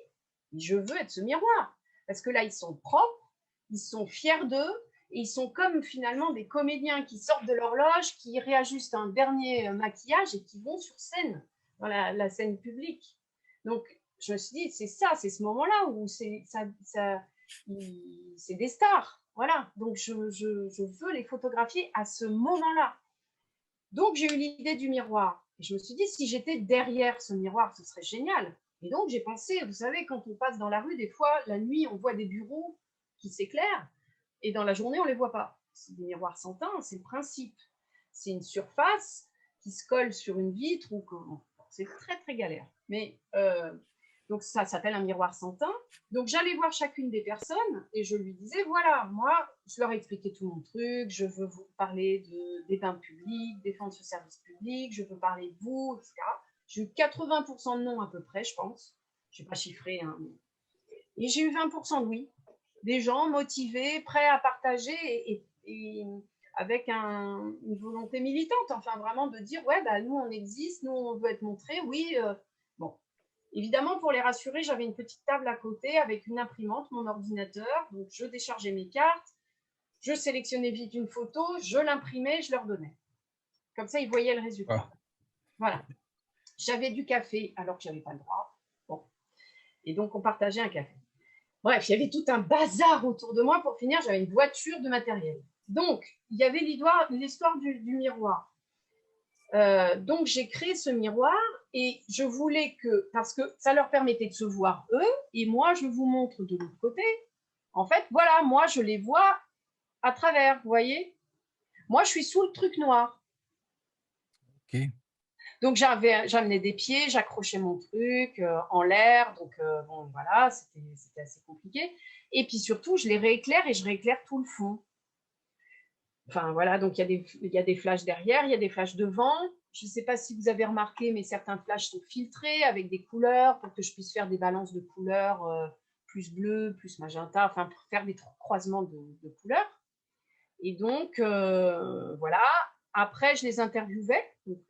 [SPEAKER 2] je veux être ce miroir. Parce que là, ils sont propres, ils sont fiers d'eux, et ils sont comme finalement des comédiens qui sortent de leur loge, qui réajustent un dernier maquillage et qui vont sur scène, dans la scène publique. Donc, je me suis dit, c'est ça, c'est ce moment-là où c'est des stars. Voilà, donc je veux les photographier à ce moment-là. Donc, j'ai eu l'idée du miroir. Et je me suis dit, si j'étais derrière ce miroir, ce serait génial. Et donc, j'ai pensé, vous savez, quand on passe dans la rue, des fois, la nuit, on voit des bureaux qui s'éclairent, et dans la journée, on ne les voit pas. C'est des miroirs sans teint, c'est le principe. C'est une surface qui se colle sur une vitre, ou c'est très, très galère. Mais donc, ça s'appelle un miroir sans teint. Donc, j'allais voir chacune des personnes et je lui disais, voilà, moi, je leur expliquais tout mon truc, je veux vous parler des bains publics, défendre ce service public, je veux parler de vous, etc. J'ai eu 80% de non à peu près, je pense. Je n'ai pas chiffré. Hein. Et j'ai eu 20% de oui. Des gens motivés, prêts à partager et avec une volonté militante. Enfin, vraiment de dire, ouais, bah, nous, on existe, nous, on veut être montrés, oui. Bon. Évidemment, pour les rassurer, j'avais une petite table à côté avec une imprimante, mon ordinateur. Donc, je déchargeais mes cartes, je sélectionnais vite une photo, je l'imprimais, je leur donnais. Comme ça, ils voyaient le résultat. Ah. Voilà. J'avais du café alors que je n'avais pas le droit. Bon. Et donc, on partageait un café. Bref, il y avait tout un bazar autour de moi. Pour finir, j'avais une voiture de matériel. Donc, il y avait l'histoire du miroir. Donc, j'ai créé ce miroir et je voulais parce que ça leur permettait de se voir eux, et moi, je vous montre de l'autre côté. En fait, voilà, moi, je les vois à travers, vous voyez. Moi, je suis sous le truc noir.
[SPEAKER 1] Ok.
[SPEAKER 2] Donc, j'amenais des pieds, j'accrochais mon truc en l'air. Donc, bon, voilà, c'était assez compliqué. Et puis, surtout, je les rééclaire et je rééclaire tout le fond. Enfin, voilà, donc il y a des flashs derrière, il y a des flashs devant. Je ne sais pas si vous avez remarqué, mais certains flashs sont filtrés avec des couleurs pour que je puisse faire des balances de couleurs plus bleu, plus magenta, enfin, pour faire des croisements de couleurs. Et donc, voilà. Après, je les interviewais. Donc,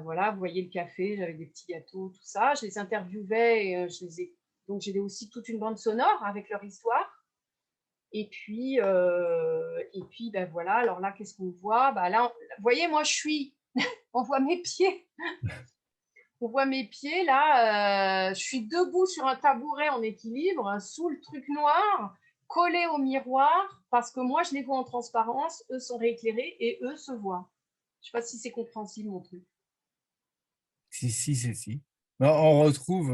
[SPEAKER 2] voilà, vous voyez le café, j'avais des petits gâteaux, tout ça. Je les interviewais et donc j'ai aussi toute une bande sonore avec leur histoire. Et puis ben voilà, alors là, qu'est-ce qu'on voit? Bah là, vous voyez, moi, on voit mes pieds. On voit mes pieds, là. Je suis debout sur un tabouret en équilibre, sous le truc noir, collé au miroir, parce que moi, je les vois en transparence, eux sont rééclairés et eux se voient. Je ne sais pas si c'est compréhensible, mon truc.
[SPEAKER 1] Si. On retrouve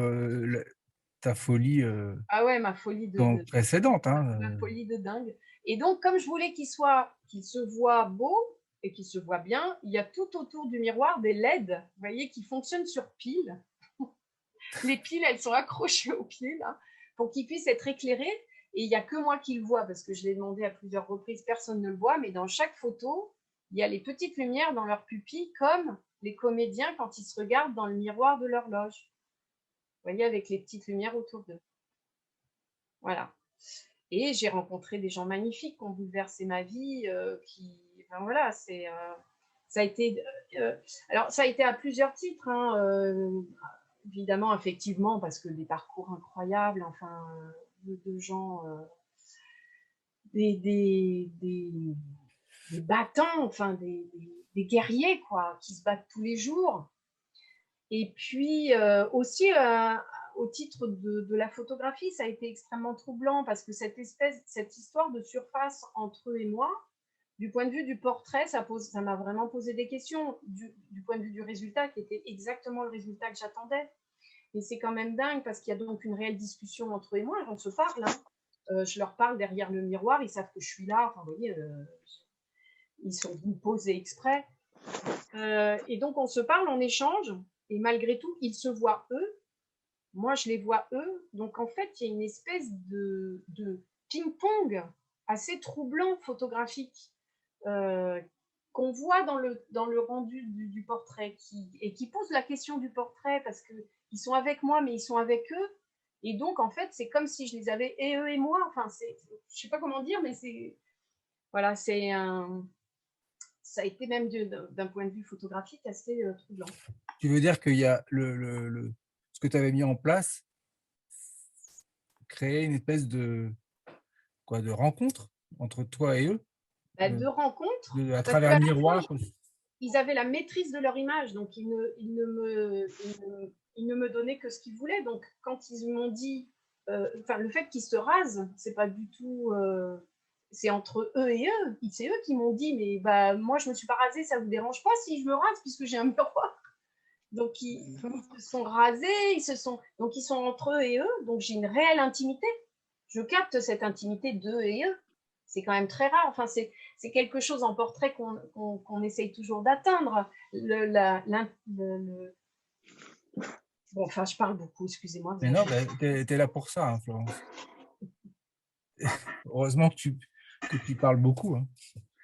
[SPEAKER 1] ta folie
[SPEAKER 2] ah ouais, ma folie
[SPEAKER 1] précédente.
[SPEAKER 2] Ma folie de dingue. Et donc, comme je voulais qu'il se voit beau et qu'il se voit bien, il y a tout autour du miroir des LED, vous voyez, qui fonctionnent sur piles. Les piles, elles sont accrochées aux pieds, là, pour qu'ils puissent être éclairés. Et il n'y a que moi qui le vois, parce que je l'ai demandé à plusieurs reprises, personne ne le voit, mais dans chaque photo, il y a les petites lumières dans leur pupille, comme les comédiens quand ils se regardent dans le miroir de leur loge. Vous voyez, avec les petites lumières autour d'eux. Voilà. Et j'ai rencontré des gens magnifiques qui ont bouleversé ma vie, enfin voilà, ça a été, alors ça a été à plusieurs titres, hein, évidemment, effectivement, parce que des parcours incroyables, enfin, de gens, des battants, enfin, des guerriers, quoi, qui se battent tous les jours. Et puis aussi, au titre de la photographie, ça a été extrêmement troublant parce que cette histoire de surface entre eux et moi, du point de vue du portrait, ça m'a vraiment posé des questions. Du point de vue du résultat, qui était exactement le résultat que j'attendais. Et c'est quand même dingue parce qu'il y a donc une réelle discussion entre eux et moi. On se parle. Hein. Je leur parle derrière le miroir. Ils savent que je suis là. Enfin, vous voyez, ils sont posés exprès. Et donc, on se parle, on échange. Et malgré tout, ils se voient eux. Moi, je les vois eux. Donc, en fait, il y a une espèce de ping-pong assez troublant photographique qu'on voit dans le rendu du portrait et qui posent la question du portrait parce qu'ils sont avec moi, mais ils sont avec eux. Et donc, en fait, c'est comme si je les avais et eux et moi. Enfin, je ne sais pas comment dire, mais voilà, ça a été même d'un point de vue photographique assez troublant.
[SPEAKER 1] Tu veux dire qu'il y a ce que tu avais mis en place, créer une espèce de rencontre entre toi et eux,
[SPEAKER 2] de rencontres
[SPEAKER 1] à travers le miroir.
[SPEAKER 2] Ils avaient la maîtrise de leur image, donc ils ne me donnaient que ce qu'ils voulaient. Donc quand ils m'ont dit, le fait qu'ils se rasent, c'est pas du tout, c'est entre eux et eux. C'est eux qui m'ont dit, mais bah moi je me suis pas rasée, ça vous dérange pas si je me rase puisque j'ai un miroir. Donc ils se sont rasés, donc ils sont entre eux et eux. Donc j'ai une réelle intimité. Je capte cette intimité d'eux et eux. C'est quand même très rare. Enfin, c'est quelque chose en portrait qu'on essaye toujours d'atteindre. Bon, enfin, je parle beaucoup, excusez-moi.
[SPEAKER 1] Mais non, tu es là pour ça, hein, Florence. Heureusement que tu parles beaucoup. Hein.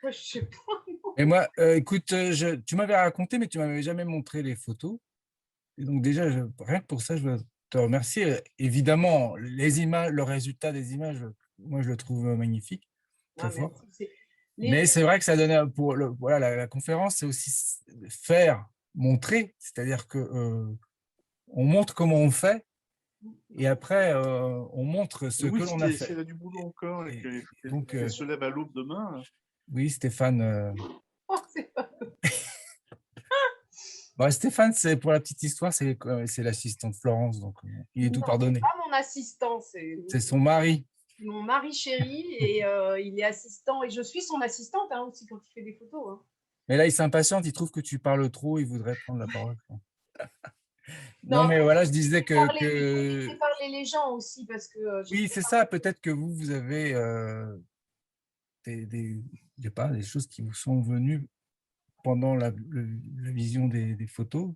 [SPEAKER 2] Je sais pas.
[SPEAKER 1] Et moi, écoute, tu m'avais raconté, mais tu m'avais jamais montré les photos. Et donc déjà, rien que pour ça, je veux te remercier. Évidemment, les images, le résultat des images, moi, je le trouve magnifique, très fort. Mais c'est vrai que ça donnait pour voilà, la conférence, c'est aussi faire, montrer, c'est-à-dire que on montre comment on fait, et après on montre ce que l'on a fait.
[SPEAKER 9] Elle a du boulot encore et
[SPEAKER 1] donc
[SPEAKER 9] elle se lève à l'aube demain.
[SPEAKER 1] Oui, Stéphane. Bon, Stéphane, c'est pour la petite histoire, c'est l'assistant de Florence, donc il est tout pardonné.
[SPEAKER 2] Pas mon assistant,
[SPEAKER 1] c'est son mari.
[SPEAKER 2] Mon mari chéri, et il est assistant, et je suis son assistante aussi quand il fait des photos. Hein.
[SPEAKER 1] Mais là, il s'impatiente, il trouve que tu parles trop, il voudrait prendre la parole. Non, mais voilà, je disais que...
[SPEAKER 2] Il fait parler les gens aussi, parce que...
[SPEAKER 1] oui, c'est ça, peut-être que vous avez je sais pas, des choses qui vous sont venues pendant la vision des photos.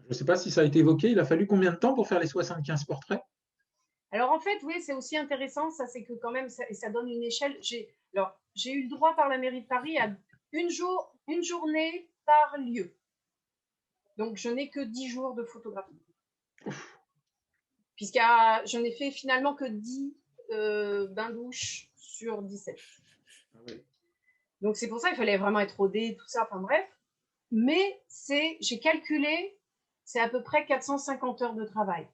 [SPEAKER 3] Je ne sais pas si ça a été évoqué, il a fallu combien de temps pour faire les 75 portraits?
[SPEAKER 2] Alors en fait, oui, c'est aussi intéressant, ça c'est que quand même, ça donne une échelle. J'ai eu le droit par la mairie de Paris à une journée par lieu. Donc je n'ai que 10 jours de photographie. Puisque je n'ai fait finalement que 10 bains-douches sur 17. Ah oui. Donc c'est pour ça qu'il fallait vraiment être rodé, tout ça, enfin bref. Mais j'ai calculé, c'est à peu près 450 heures de travail.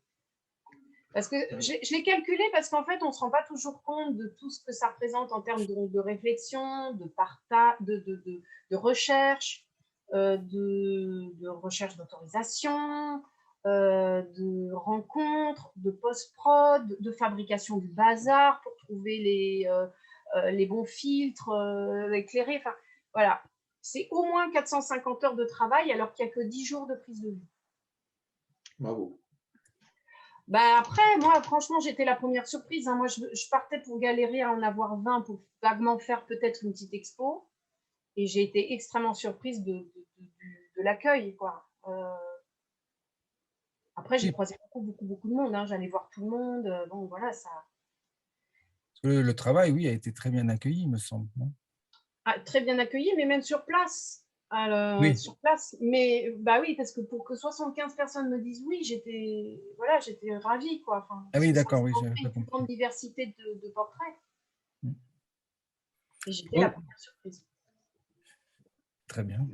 [SPEAKER 2] Parce que je l'ai calculé parce qu'en fait, on ne se rend pas toujours compte de tout ce que ça représente en termes de réflexion, de partage, de recherche, de recherche d'autorisation, de rencontres, de post-prod, de fabrication du bazar pour trouver les bons filtres éclairés. Enfin, voilà. C'est au moins 450 heures de travail alors qu'il n'y a que 10 jours de prise de vue.
[SPEAKER 3] Bravo.
[SPEAKER 2] Bah après, moi, franchement, j'étais la première surprise. Hein. Moi, je partais pour galérer à en avoir 20 pour vaguement faire peut-être une petite expo. Et j'ai été extrêmement surprise de l'accueil, quoi. Après, j'ai croisé beaucoup de monde. Hein. J'allais voir tout le monde. Bon, voilà, ça...
[SPEAKER 1] Le travail, oui, a été très bien accueilli, il me semble. Non?
[SPEAKER 2] Très bien accueilli, mais même sur place.
[SPEAKER 1] Oui.
[SPEAKER 2] Sur place. Mais bah oui, parce que pour que 75 personnes me disent oui, j'étais ravie, quoi. Enfin,
[SPEAKER 1] ah oui, d'accord, oui,
[SPEAKER 2] j'ai une grande diversité de portraits. Et j'étais la première surprise.
[SPEAKER 1] Très bien.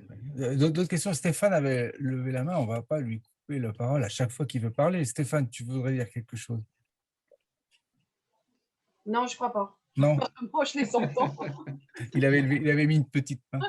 [SPEAKER 1] D'autres questions? Stéphane avait levé la main, on ne va pas lui couper la parole à chaque fois qu'il veut parler. Stéphane, tu voudrais dire quelque chose?
[SPEAKER 2] Non, je ne crois pas.
[SPEAKER 1] Non.
[SPEAKER 2] Moi, je les entends.
[SPEAKER 1] il avait mis une petite main.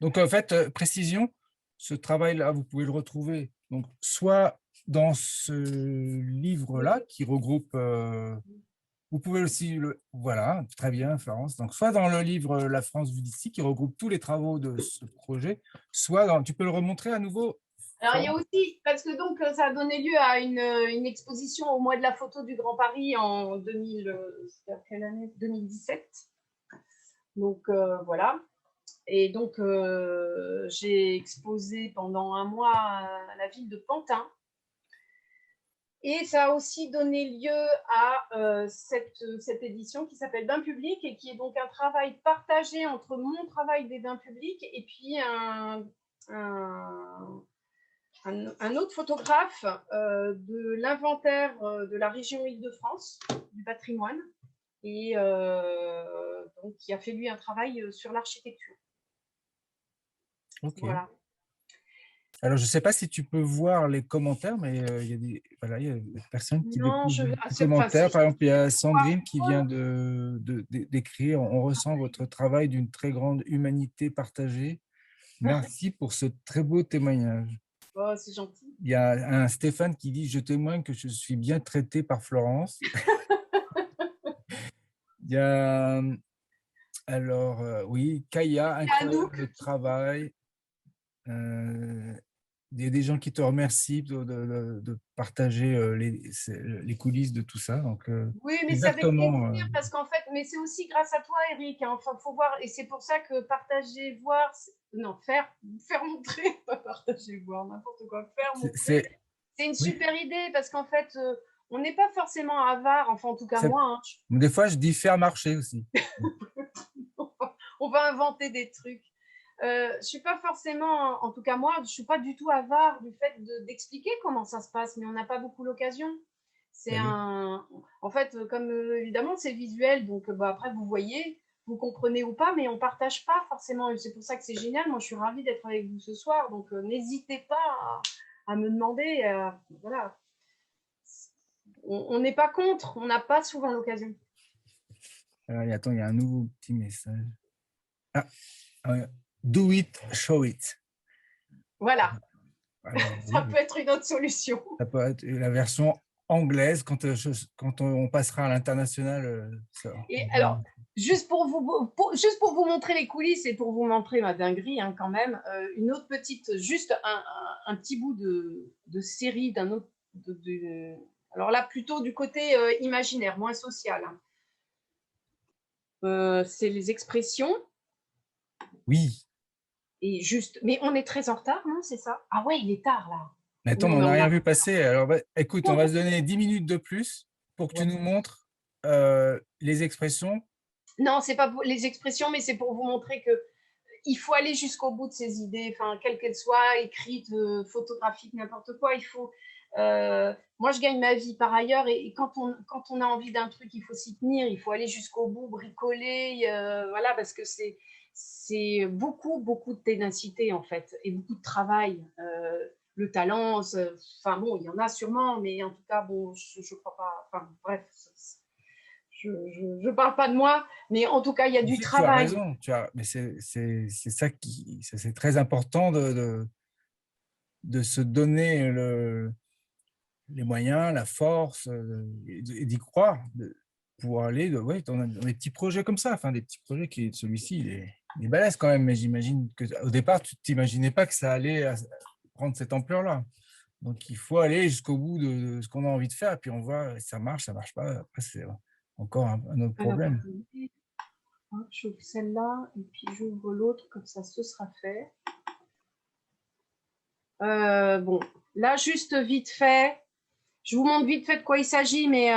[SPEAKER 1] Donc, en fait, précision, ce travail-là, vous pouvez le retrouver donc, soit dans ce livre-là qui regroupe... vous pouvez aussi... Voilà, très bien, Florence. Donc, soit dans le livre La France vue d'ici, qui regroupe tous les travaux de ce projet, soit dans... Tu peux le remontrer à nouveau?
[SPEAKER 2] Alors, il y a aussi... Parce que donc, ça a donné lieu à une exposition au mois de la photo du Grand Paris en 2017. Donc, voilà. Et donc, j'ai exposé pendant un mois à la ville de Pantin. Et ça a aussi donné lieu à cette édition qui s'appelle Bain public et qui est donc un travail partagé entre mon travail des bains publics et puis un autre photographe de l'inventaire de la région Île-de-France, du patrimoine, et donc qui a fait lui un travail sur l'architecture.
[SPEAKER 1] Ok.
[SPEAKER 2] Voilà.
[SPEAKER 1] Alors, je ne sais pas si tu peux voir les commentaires, mais il y a des personnes qui
[SPEAKER 2] Non,
[SPEAKER 1] découvrent des commentaires. Par exemple, il y a Sandrine qui vient d'écrire « On ressent votre travail d'une très grande humanité partagée. Merci pour ce très beau témoignage. »
[SPEAKER 2] Oh, c'est gentil.
[SPEAKER 1] Il y a un Stéphane qui dit « Je témoigne que je suis bien traité par Florence. » Il y a, alors, oui, Kaya, incroyable travail. Il y a des gens qui te remercient de partager les coulisses de tout ça. Donc,
[SPEAKER 2] oui, mais c'est avec plaisir parce qu'en fait, mais c'est aussi grâce à toi, Eric. Hein, enfin, faut voir, et c'est pour ça que partager, voir, non, faire montrer, pas partager, voir, n'importe quoi, faire montrer. C'est une super idée parce qu'en fait, on n'est pas forcément avare. Enfin, en tout cas, moi. Hein,
[SPEAKER 1] des fois, je dis faire marcher aussi.
[SPEAKER 2] On va inventer des trucs. Je suis pas forcément, en tout cas moi, je suis pas du tout avare du fait d'expliquer comment ça se passe, mais on n'a pas beaucoup l'occasion. C'est en fait, comme évidemment c'est visuel, donc après vous voyez, vous comprenez ou pas, mais on partage pas forcément. Et c'est pour ça que c'est génial. Moi, je suis ravie d'être avec vous ce soir, donc n'hésitez pas à me demander. Voilà, on n'est pas contre, on n'a pas souvent l'occasion.
[SPEAKER 1] Attends, il y a un nouveau petit message. Do it, show it.
[SPEAKER 2] Voilà. Alors, ça peut être une autre solution.
[SPEAKER 1] Ça peut être la version anglaise quand on passera à l'international.
[SPEAKER 2] Et alors, juste pour vous montrer les coulisses et pour vous montrer ma dinguerie hein, quand même, une autre petite, juste un petit bout de série d'un autre. Alors là, plutôt du côté imaginaire, moins social. Hein. C'est les expressions.
[SPEAKER 1] Oui.
[SPEAKER 2] Et juste, mais on est très en retard, non? C'est ça? Ah ouais, il est tard là.
[SPEAKER 1] Mais attends, on n'a rien vu passer. Alors, écoute, on va se donner 10 minutes de plus pour que tu nous montres les expressions.
[SPEAKER 2] Non, c'est pas les expressions, mais c'est pour vous montrer que il faut aller jusqu'au bout de ses idées, enfin, quelles qu'elles soient, écrites, photographiques, n'importe quoi. Il faut. Moi, je gagne ma vie par ailleurs, et quand on a envie d'un truc, il faut s'y tenir, il faut aller jusqu'au bout, bricoler, voilà, parce que c'est beaucoup de ténacité en fait, et beaucoup de travail. Le talent, enfin bon, il y en a sûrement, mais en tout cas, bon, je crois pas. Enfin, bref, je parle pas de moi, mais en tout cas, il y a du travail.
[SPEAKER 1] Tu as raison, mais c'est ça c'est très important de se donner les moyens, la force, et d'y croire, pour aller dans des petits projets comme ça, enfin des petits projets celui-ci, il est balèze quand même, mais j'imagine qu'au départ, tu ne t'imaginais pas que ça allait prendre cette ampleur-là. Donc, il faut aller jusqu'au bout de ce qu'on a envie de faire, et puis on voit si ça marche pas. Après, c'est encore un autre problème.
[SPEAKER 2] Alors, j'ouvre celle-là, et puis j'ouvre l'autre, comme ça, ce sera fait. Bon, là, juste vite fait, je vous montre vite fait de quoi il s'agit, mais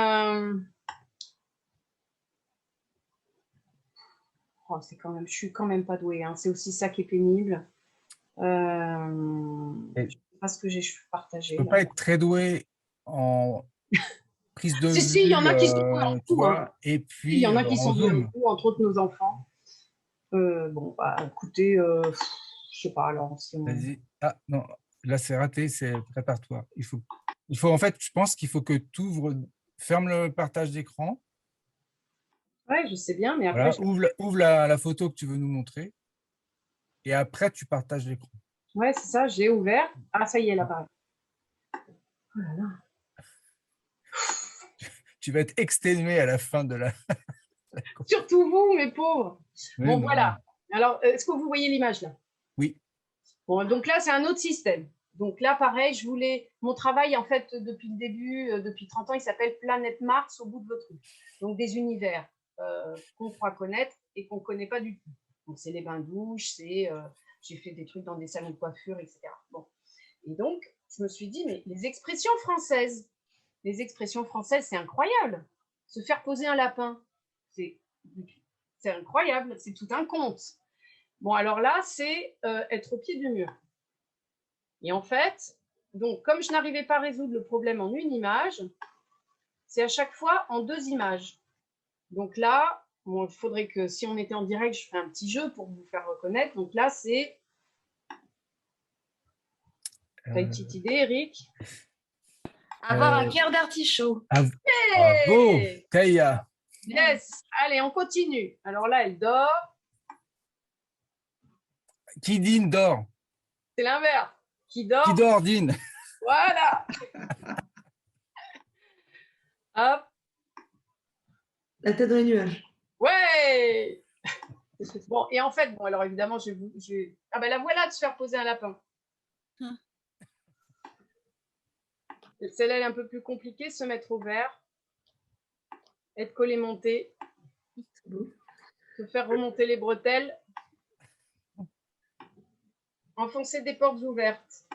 [SPEAKER 2] oh, je suis quand même pas douée. Hein. C'est aussi ça qui est pénible. Je sais pas ce que j'ai partagé.
[SPEAKER 1] Je peux pas être très doué en prise de vue.
[SPEAKER 2] Si, il y en a qui sont doués en tout. Hein.
[SPEAKER 1] Et puis,
[SPEAKER 2] il y en a qui sont doués en tout, entre autres nos enfants. Bon, bah, écoutez, je sais pas alors. Si on...
[SPEAKER 1] Vas-y. Ah non, là c'est raté, c'est prépare-toi. Il faut en fait, je pense qu'il faut que tu ferme le partage d'écran.
[SPEAKER 2] Ouais, je sais bien, mais après.
[SPEAKER 1] Voilà, ouvre la photo que tu veux nous montrer. Et après, tu partages l'écran.
[SPEAKER 2] Ouais, c'est ça, j'ai ouvert. Ah, ça y est, elle apparaît. Oh là là.
[SPEAKER 1] Tu vas être exténué à la fin de la.
[SPEAKER 2] Surtout vous, mes pauvres.
[SPEAKER 1] Oui,
[SPEAKER 2] bon, voilà. Alors, est-ce que vous voyez l'image là?
[SPEAKER 1] Oui.
[SPEAKER 2] Bon, donc là, c'est un autre système. Donc là, pareil, mon travail, en fait, depuis le début, depuis 30 ans, il s'appelle Planète Mars au bout de votre rue. Donc des univers qu'on croit connaître et qu'on ne connaît pas du tout. Donc c'est les bains-douches, j'ai fait des trucs dans des salons de coiffure, etc. Bon. Et donc, je me suis dit, mais les expressions françaises, les expressions françaises, c'est incroyable. Se faire poser un lapin, c'est incroyable, c'est tout un conte. Bon, alors là, c'est être au pied du mur. Et en fait, donc, comme je n'arrivais pas à résoudre le problème en une image, c'est à chaque fois en 2 images. Donc là, bon, il faudrait que, si on était en direct, je ferais un petit jeu pour vous faire reconnaître. Donc là, c'est... T'as une petite idée, Eric?
[SPEAKER 4] Avoir un cœur d'artichaut.
[SPEAKER 1] Bravo, Kaya.
[SPEAKER 2] Yes. Allez, on continue. Alors là, elle dort.
[SPEAKER 1] Qui dîne dort.
[SPEAKER 2] C'est l'inverse. Qui dort?
[SPEAKER 1] Qui dort dîne.
[SPEAKER 2] Voilà. Hop.
[SPEAKER 8] La tête dans les nuages.
[SPEAKER 2] Ouais. Bon, et en fait, bon, alors évidemment, ah ben la voilà de se faire poser un lapin. Celle-là, elle est un peu plus compliquée, se mettre au vert, être collé monté, se faire remonter les bretelles, enfoncer des portes ouvertes.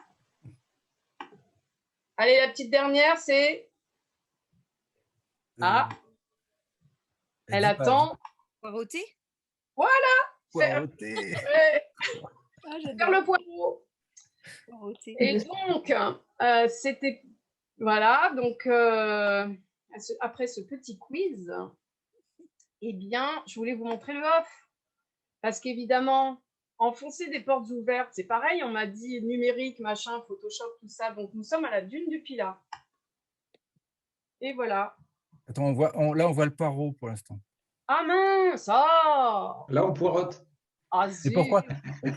[SPEAKER 2] Allez, la petite dernière, c'est... Ah, elle attend.
[SPEAKER 10] Poireauter?
[SPEAKER 2] Voilà.
[SPEAKER 1] Poireauter.
[SPEAKER 2] Faire le poireau.
[SPEAKER 10] Poireauter.
[SPEAKER 2] Et donc, c'était... Voilà, donc après ce petit quiz, eh bien, je voulais vous montrer le off. Parce qu'évidemment, enfoncer des portes ouvertes, c'est pareil, on m'a dit numérique, machin, Photoshop, tout ça. Donc, nous sommes à la dune du Pilat. Et voilà.
[SPEAKER 1] Attends, là, on voit le poireau pour l'instant.
[SPEAKER 2] Ah mince, ah.
[SPEAKER 3] Là, on poireaute.
[SPEAKER 2] Ah,
[SPEAKER 1] Et
[SPEAKER 2] zut.
[SPEAKER 1] pourquoi?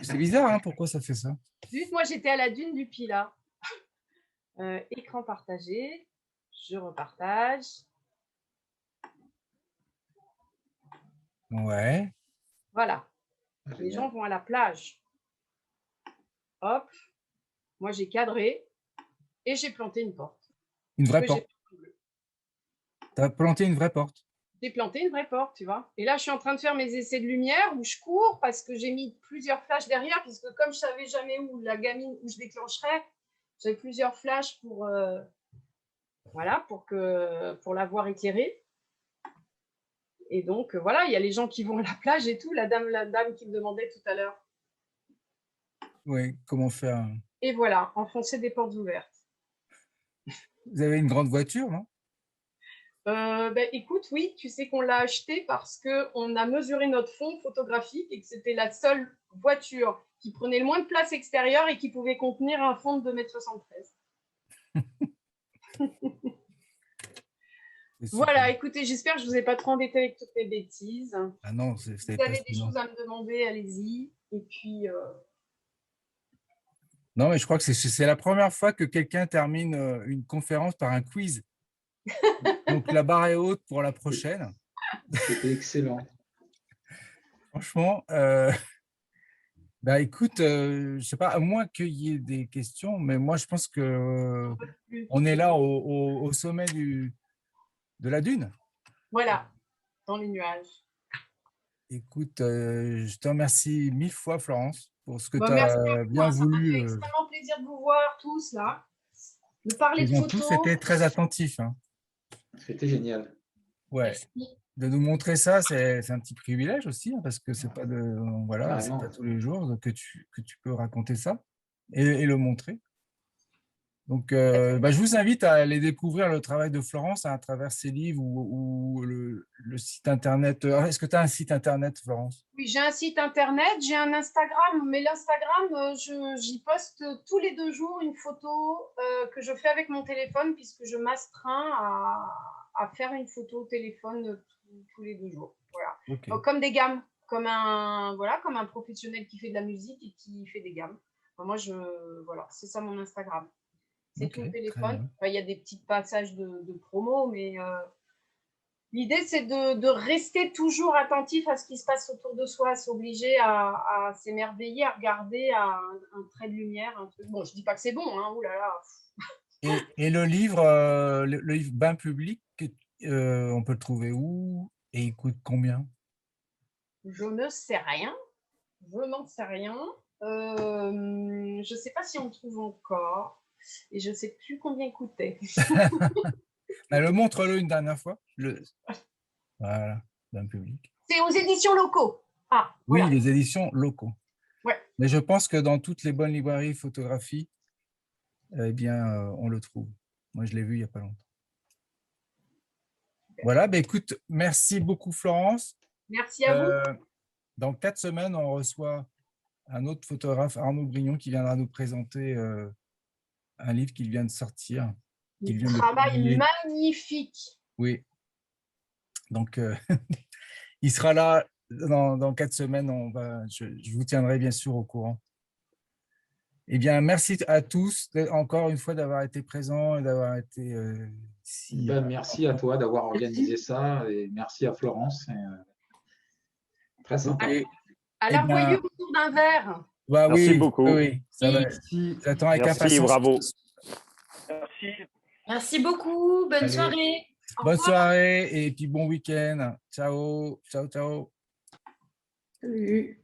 [SPEAKER 1] C'est bizarre, hein, pourquoi ça fait ça?
[SPEAKER 2] Zut, moi, j'étais à la dune du Pilat. Écran partagé. Je repartage.
[SPEAKER 1] Ouais.
[SPEAKER 2] Voilà. Les gens vont à la plage. Hop. Moi, j'ai cadré et j'ai planté une porte.
[SPEAKER 1] Une vraie porte. Tu as planté une vraie porte.
[SPEAKER 2] J'ai planté une vraie porte, tu vois. Et là, je suis en train de faire mes essais de lumière où je cours parce que j'ai mis plusieurs flashs derrière, puisque comme je savais jamais où la gamine, où je déclencherais, j'avais plusieurs flashs pour, voilà, pour l'avoir éclairée. Et donc, voilà, il y a les gens qui vont à la plage et tout, la dame qui me demandait tout à l'heure.
[SPEAKER 1] Oui, comment faire?
[SPEAKER 2] Et voilà, enfoncer des portes ouvertes.
[SPEAKER 1] Vous avez une grande voiture, non?
[SPEAKER 2] Ben, écoute, oui, tu sais qu'on l'a acheté parce qu'on a mesuré notre fond photographique et que c'était la seule voiture qui prenait le moins de place extérieure et qui pouvait contenir un fond de 2,73 m. Voilà, écoutez, j'espère que je ne vous ai pas trop embêté avec toutes mes bêtises.
[SPEAKER 1] Ah non,
[SPEAKER 2] si vous avez des choses à me demander, allez-y. Et puis...
[SPEAKER 1] Non, mais je crois que c'est la première fois que quelqu'un termine une conférence par un quiz. Donc, la barre est haute pour la prochaine.
[SPEAKER 3] C'était excellent.
[SPEAKER 1] Franchement, bah, écoute, je ne sais pas, à moins qu'il y ait des questions, mais moi, je pense qu'on est là au sommet de la dune.
[SPEAKER 2] Voilà, dans les nuages.
[SPEAKER 1] Écoute, je te remercie 1000 fois, Florence, pour ce que tu
[SPEAKER 2] Merci
[SPEAKER 1] as bien voulu.
[SPEAKER 2] Ça m'a fait extrêmement plaisir de vous voir tous, là. De parler de photos.
[SPEAKER 1] Tous été très attentifs. Hein.
[SPEAKER 3] C'était génial.
[SPEAKER 1] Ouais.
[SPEAKER 2] Merci.
[SPEAKER 1] De nous montrer ça, c'est un petit privilège aussi, hein, parce que c'est pas voilà, c'est pas tous les jours que tu peux raconter ça et le montrer. Donc, bah, je vous invite à aller découvrir le travail de Florence à travers ses livres ou le site internet. Est-ce que tu as un site internet, Florence?
[SPEAKER 2] Oui, j'ai un site internet, j'ai un Instagram, mais l'Instagram, j'y poste tous les 2 jours une photo que je fais avec mon téléphone, puisque je m'astreins à faire une photo au téléphone tous les 2 jours. Voilà. Okay. Donc, comme des gammes, comme un professionnel qui fait de la musique et qui fait des gammes. Enfin, moi, voilà, c'est ça mon Instagram. C'est tout le téléphone. Enfin, il y a des petits passages de promo, mais l'idée, c'est de rester toujours attentif à ce qui se passe autour de soi, s'obliger à s'émerveiller, à regarder un trait de lumière. Un truc. Bon, je ne dis pas que c'est bon, hein, oulala.
[SPEAKER 1] Et le livre Bain public, on peut le trouver où et il coûte combien?
[SPEAKER 2] Je ne sais rien. Je n'en sais rien. Je ne sais pas si on le trouve encore. Et je ne sais plus combien il coûtait.
[SPEAKER 1] Mais montre-le une dernière fois. Voilà, dans le public.
[SPEAKER 2] C'est aux éditions locaux. Ah,
[SPEAKER 1] Oui,
[SPEAKER 2] voilà.
[SPEAKER 1] les éditions locaux.
[SPEAKER 2] Ouais.
[SPEAKER 1] Mais je pense que dans toutes les bonnes librairies photographie, eh bien, on le trouve. Moi, je l'ai vu il n'y a pas longtemps. Voilà, ben, écoute, merci beaucoup Florence.
[SPEAKER 2] Merci à vous.
[SPEAKER 1] Dans 4 semaines, on reçoit un autre photographe, Arnaud Brignon, qui viendra nous présenter un livre qu'il vient de sortir.
[SPEAKER 2] Un travail magnifique.
[SPEAKER 1] Oui. Donc, il sera là dans 4 semaines. Je vous tiendrai bien sûr au courant. Eh bien, merci à tous encore une fois d'avoir été présents et d'avoir été ici.
[SPEAKER 3] Merci à toi d'avoir organisé ça et merci à Florence. Très sympa.
[SPEAKER 1] Okay.
[SPEAKER 2] À la voyure autour d'un verre.
[SPEAKER 1] Bah,
[SPEAKER 11] merci beaucoup.
[SPEAKER 1] Oui, ça va. J'attends avec impatience.
[SPEAKER 11] Bravo.
[SPEAKER 5] Merci.
[SPEAKER 4] Merci beaucoup. Bonne soirée.
[SPEAKER 1] Bonne soirée et puis bon week-end. Ciao, ciao, ciao.
[SPEAKER 8] Salut.